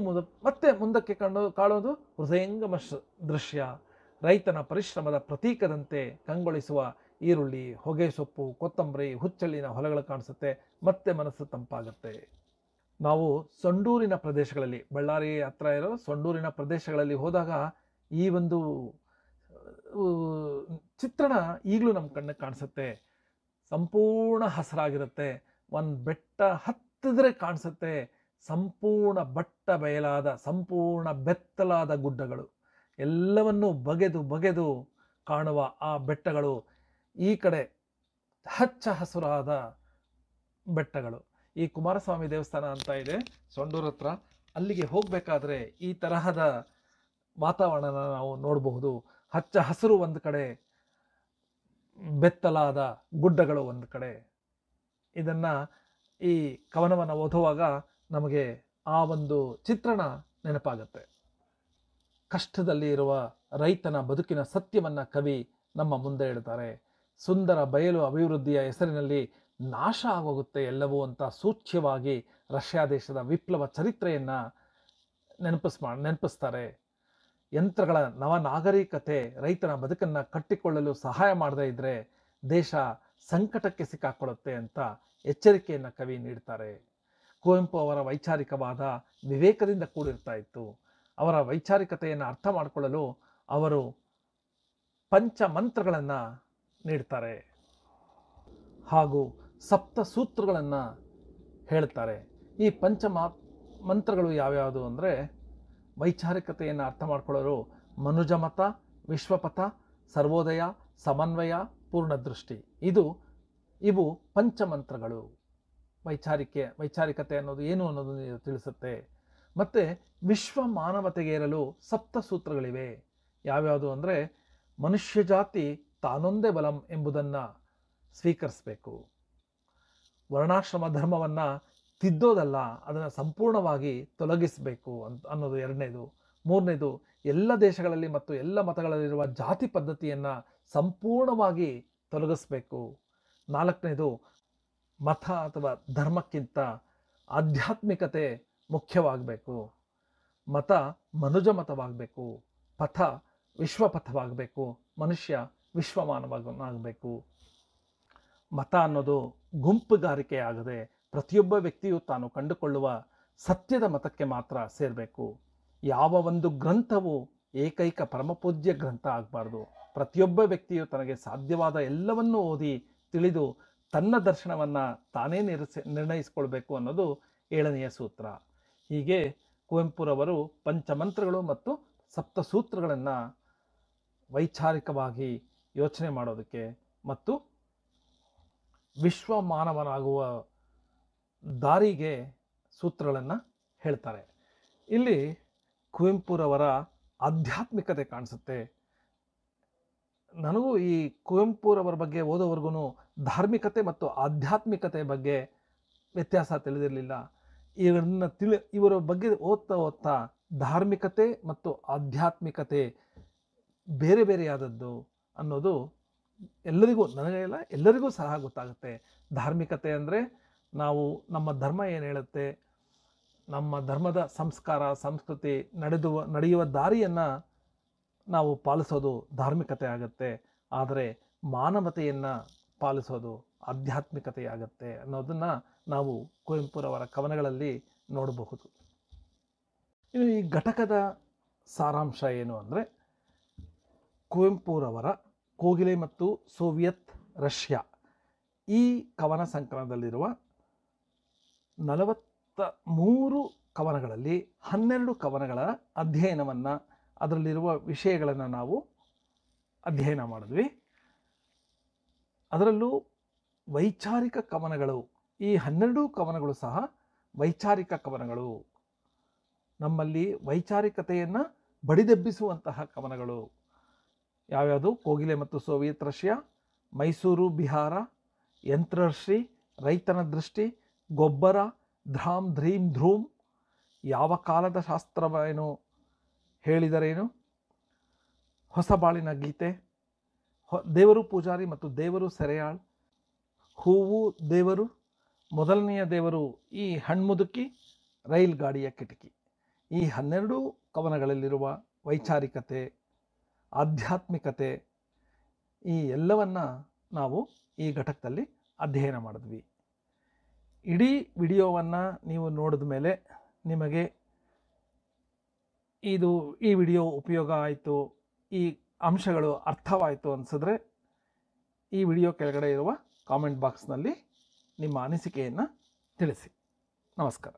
ಮತ್ತೆ ಮುಂದಕ್ಕೆ ಕಾಣೋದು ಹೃದಯಂಗಮ ದೃಶ್ಯ. ರೈತನ ಪರಿಶ್ರಮದ ಪ್ರತೀಕದಂತೆ ಕಂಗೊಳಿಸುವ ಈರುಳ್ಳಿ, ಹೊಗೆ ಸೊಪ್ಪು, ಕೊತ್ತಂಬರಿ, ಹುಚ್ಚಳ್ಳಿನ ಹೊಲಗಳು ಕಾಣಿಸುತ್ತೆ. ಮತ್ತೆ ಮನಸ್ಸು ತಂಪಾಗುತ್ತೆ. ನಾವು ಸೊಂಡೂರಿನ ಪ್ರದೇಶಗಳಲ್ಲಿ, ಬಳ್ಳಾರಿ ಹತ್ರ ಇರೋ ಸೊಂಡೂರಿನ ಪ್ರದೇಶಗಳಲ್ಲಿ ಹೋದಾಗ ಈ ಒಂದು ಚಿತ್ರಣ ಈಗಲೂ ನಮ್ಮ ಕಣ್ಣಿಗೆ ಕಾಣಿಸುತ್ತೆ. ಸಂಪೂರ್ಣ ಹಸಿರಾಗಿರುತ್ತೆ. ಒಂದು ಬೆಟ್ಟ ಹತ್ತಿದ್ರೆ ಕಾಣಿಸುತ್ತೆ ಸಂಪೂರ್ಣ ಬಟ್ಟ ಬಯಲಾದ, ಸಂಪೂರ್ಣ ಬೆತ್ತಲಾದ ಗುಡ್ಡಗಳು. ಎಲ್ಲವನ್ನೂ ಬಗೆದು ಕಾಣುವ ಆ ಬೆಟ್ಟಗಳು, ಈ ಕಡೆ ಹಚ್ಚ ಹಸುರಾದ ಬೆಟ್ಟಗಳು. ಈ ಕುಮಾರಸ್ವಾಮಿ ದೇವಸ್ಥಾನ ಅಂತ ಇದೆ ಸೊಂಡೂರು ಹತ್ರ, ಅಲ್ಲಿಗೆ ಹೋಗಬೇಕಾದ್ರೆ ಈ ತರಹದ ವಾತಾವರಣನ ನಾವು ನೋಡಬಹುದು. ಹಚ್ಚ ಹಸಿರು ಒಂದು ಕಡೆ, ಬೆತ್ತಲಾದ ಗುಡ್ಡಗಳು ಒಂದು ಕಡೆ. ಇದನ್ನು ಈ ಕವನವನ್ನು ಓದುವಾಗ ನಮಗೆ ಆ ಒಂದು ಚಿತ್ರಣ ನೆನಪಾಗುತ್ತೆ. ಕಷ್ಟದಲ್ಲಿ ಇರುವ ರೈತನ ಬದುಕಿನ ಸತ್ಯವನ್ನು ಕವಿ ನಮ್ಮ ಮುಂದೆ ಇಡ್ತಾರೆ. ಸುಂದರ ಬಯಲು ಅಭಿವೃದ್ಧಿಯ ಹೆಸರಿನಲ್ಲಿ ನಾಶ ಆಗೋಗುತ್ತೆ ಎಲ್ಲವೂ ಅಂತ ಸೂಚ್ಯವಾಗಿ ರಷ್ಯಾ ದೇಶದ ವಿಪ್ಲವ ಚರಿತ್ರೆಯನ್ನು ನೆನಪಿಸ್ತಾರೆ. ಯಂತ್ರಗಳ ನವನಾಗರಿಕತೆ ರೈತನ ಬದುಕನ್ನು ಕಟ್ಟಿಕೊಳ್ಳಲು ಸಹಾಯ ಮಾಡದೇ ಇದ್ದರೆ ದೇಶ ಸಂಕಟಕ್ಕೆ ಸಿಕ್ಕಾಕೊಳ್ಳುತ್ತೆ ಅಂತ ಎಚ್ಚರಿಕೆಯನ್ನು ಕವಿ ನೀಡ್ತಾರೆ. ಕುವೆಂಪು ಅವರ ವೈಚಾರಿಕವಾದ ವಿವೇಕದಿಂದ ಕೂಡಿರ್ತಾ ಇತ್ತು. ಅವರ ವೈಚಾರಿಕತೆಯನ್ನು ಅರ್ಥ ಮಾಡಿಕೊಳ್ಳಲು ಅವರು ಪಂಚಮಂತ್ರಗಳನ್ನು ನೀಡ್ತಾರೆ ಹಾಗೂ ಸಪ್ತ ಸೂತ್ರಗಳನ್ನು ಹೇಳ್ತಾರೆ. ಈ ಮಂತ್ರಗಳು ಯಾವ್ಯಾವುದು ಅಂದರೆ, ವೈಚಾರಿಕತೆಯನ್ನು ಅರ್ಥ ಮಾಡಿಕೊಳ್ಳಲು ಮನುಜಮತ, ವಿಶ್ವಪಥ, ಸರ್ವೋದಯ, ಸಮನ್ವಯ, ಪೂರ್ಣದೃಷ್ಟಿ, ಇವು ಪಂಚಮಂತ್ರಗಳು. ವೈಚಾರಿಕತೆ ಅನ್ನೋದು ಏನು ಅನ್ನೋದು ತಿಳಿಸುತ್ತೆ. ಮತ್ತು ವಿಶ್ವ ಮಾನವತೆಗೆ ಇರಲು ಸಪ್ತ ಸೂತ್ರಗಳಿವೆ. ಯಾವ್ಯಾವುದು ಅಂದರೆ, ಮನುಷ್ಯ ಜಾತಿ ತಾನೊಂದೇ ಬಲಂ ಎಂಬುದನ್ನು ಸ್ವೀಕರಿಸಬೇಕು. ವರ್ಣಾಶ್ರಮ ಧರ್ಮವನ್ನು ತಿದ್ದೋದಲ್ಲ, ಅದನ್ನು ಸಂಪೂರ್ಣವಾಗಿ ತೊಲಗಿಸಬೇಕು ಅನ್ನೋದು ಎರಡನೇದು. ಮೂರನೇದು, ಎಲ್ಲ ದೇಶಗಳಲ್ಲಿ ಮತ್ತು ಎಲ್ಲ ಮತಗಳಲ್ಲಿರುವ ಜಾತಿ ಪದ್ಧತಿಯನ್ನು ಸಂಪೂರ್ಣವಾಗಿ ತೊಲಗಿಸಬೇಕು. ನಾಲ್ಕನೇದು, ಮತ ಅಥವಾ ಧರ್ಮಕ್ಕಿಂತ ಆಧ್ಯಾತ್ಮಿಕತೆ ಮುಖ್ಯವಾಗಬೇಕು. ಮತ ಮನುಜ ಮತವಾಗಬೇಕು, ಪಥ ವಿಶ್ವಪಥವಾಗಬೇಕು, ಮನುಷ್ಯ ವಿಶ್ವಮಾನವನಾಗಬೇಕು. ಮತ ಅನ್ನೋದು ಗುಂಪುಗಾರಿಕೆ ಆಗದೆ ಪ್ರತಿಯೊಬ್ಬ ವ್ಯಕ್ತಿಯು ತಾನು ಕಂಡುಕೊಳ್ಳುವ ಸತ್ಯದ ಮತಕ್ಕೆ ಮಾತ್ರ ಸೇರಬೇಕು. ಯಾವ ಒಂದು ಗ್ರಂಥವು ಏಕೈಕ ಪರಮಪೂಜ್ಯ ಗ್ರಂಥ ಆಗಬಾರ್ದು. ಪ್ರತಿಯೊಬ್ಬ ವ್ಯಕ್ತಿಯು ತನಗೆ ಸಾಧ್ಯವಾದ ಎಲ್ಲವನ್ನೂ ಓದಿ ತಿಳಿದು ತನ್ನ ದರ್ಶನವನ್ನು ತಾನೇ ನಿರ್ಣಯಿಸಿಕೊಳ್ಬೇಕು ಅನ್ನೋದು 7ನೆಯ ಸೂತ್ರ. ಹೀಗೆ ಕುವೆಂಪುರವರು ಪಂಚಮಂತ್ರಗಳು ಮತ್ತು ಸಪ್ತಸೂತ್ರಗಳನ್ನು ವೈಚಾರಿಕವಾಗಿ ಯೋಚನೆ ಮಾಡೋದಕ್ಕೆ ಮತ್ತು ವಿಶ್ವ ಮಾನವನಾಗುವ ದಾರಿಗೆ ಸೂತ್ರಗಳನ್ನು ಹೇಳ್ತಾರೆ. ಇಲ್ಲಿ ಕುವೆಂಪುರವರ ಆಧ್ಯಾತ್ಮಿಕತೆ ಕಾಣಿಸುತ್ತೆ. ನನಗೂ ಈ ಕುವೆಂಪುರವರ ಬಗ್ಗೆ ಓದೋವರೆಗೂ ಧಾರ್ಮಿಕತೆ ಮತ್ತು ಆಧ್ಯಾತ್ಮಿಕತೆ ಬಗ್ಗೆ ವ್ಯತ್ಯಾಸ ತಿಳಿದಿರಲಿಲ್ಲ. ಇವರ ಬಗ್ಗೆ ಓದ್ತಾ ಧಾರ್ಮಿಕತೆ ಮತ್ತು ಆಧ್ಯಾತ್ಮಿಕತೆ ಬೇರೆ ಬೇರೆಯಾದದ್ದು ಅನ್ನೋದು ಎಲ್ಲರಿಗೂ ಸಹ ಗೊತ್ತಾಗುತ್ತೆ. ಧಾರ್ಮಿಕತೆ ಅಂದರೆ ನಾವು ನಮ್ಮ ಧರ್ಮ ಏನು ಹೇಳುತ್ತೆ, ನಮ್ಮ ಧರ್ಮದ ಸಂಸ್ಕಾರ ಸಂಸ್ಕೃತಿ ನಡೆಯುವ ದಾರಿಯನ್ನು ನಾವು ಪಾಲಿಸೋದು ಧಾರ್ಮಿಕತೆ ಆಗುತ್ತೆ. ಆದರೆ ಮಾನವತೆಯನ್ನು ಪಾಲಿಸೋದು ಆಧ್ಯಾತ್ಮಿಕತೆ ಆಗುತ್ತೆ ಅನ್ನೋದನ್ನು ನಾವು ಕುವೆಂಪುರವರ ಕವನಗಳಲ್ಲಿ ನೋಡಬಹುದು. ಇನ್ನು ಈ ಘಟಕದ ಸಾರಾಂಶ ಏನು ಅಂದರೆ, ಕುವೆಂಪುರವರ ಕೋಗಿಲೆ ಮತ್ತು ಸೋವಿಯತ್ ರಷ್ಯಾ ಈ ಕವನ ಸಂಕಲನದಲ್ಲಿರುವ 43 ಕವನಗಳಲ್ಲಿ 12 ಕವನಗಳ ಅಧ್ಯಯನವನ್ನು, ಅದರಲ್ಲಿರುವ ವಿಷಯಗಳನ್ನು ನಾವು ಅಧ್ಯಯನ ಮಾಡಿದ್ವಿ. ಅದರಲ್ಲೂ ವೈಚಾರಿಕ ಕವನಗಳು, ಈ 12 ಕವನಗಳು ಸಹ ವೈಚಾರಿಕ ಕವನಗಳು. ನಮ್ಮಲ್ಲಿ ವೈಚಾರಿಕತೆಯನ್ನು ಬಡಿದೆಬ್ಬಿಸುವಂತಹ ಕವನಗಳು ಯಾವ್ಯಾವುದು? ಕೋಗಿಲೆ ಮತ್ತು ಸೋವಿಯತ್ ರಷ್ಯಾ, ಮೈಸೂರು ಬಿಹಾರ, ಯಂತ್ರಶ್ರೀ, ರೈತನ ದೃಷ್ಟಿ, ಗೊಬ್ಬರ, ಧ್ರಾಮ್ ಧ್ರೀಂ ಧ್ರೂಮ್, ಯಾವ ಕಾಲದ ಶಾಸ್ತ್ರವೇನು ಹೇಳಿದರೇನು, ಹೊಸ ಬಾಳಿನ ಗೀತೆ, ದೇವರು ಪೂಜಾರಿ ಮತ್ತು ದೇವರು ಸೆರೆಯಾಳ್, ಹೂವು ದೇವರು, ಮೊದಲನೆಯ ದೇವರು ಈ ಹಣ್ಮುದುಕಿ, ರೈಲ್ ಗಾಡಿಯ ಕಿಟಕಿ. ಈ 12 ಕವನಗಳಲ್ಲಿರುವ ವೈಚಾರಿಕತೆ, ಆಧ್ಯಾತ್ಮಿಕತೆ, ಈ ಎಲ್ಲವನ್ನು ನಾವು ಈ ಘಟಕದಲ್ಲಿ ಅಧ್ಯಯನ ಮಾಡಿದ್ವಿ. ಇಡೀ ವಿಡಿಯೋವನ್ನು ನೀವು ನೋಡಿದ ಮೇಲೆ ನಿಮಗೆ ಈ ವಿಡಿಯೋ ಉಪಯೋಗ ಆಯಿತು, ಈ ಅಂಶಗಳು ಅರ್ಥವಾಯಿತು ಅನಿಸಿದ್ರೆ ಈ ವಿಡಿಯೋ ಕೆಳಗಡೆ ಇರುವ ಕಾಮೆಂಟ್ ಬಾಕ್ಸ್ನಲ್ಲಿ ನಿಮ್ಮ ಅನಿಸಿಕೆಯನ್ನು ತಿಳಿಸಿ. ನಮಸ್ಕಾರ.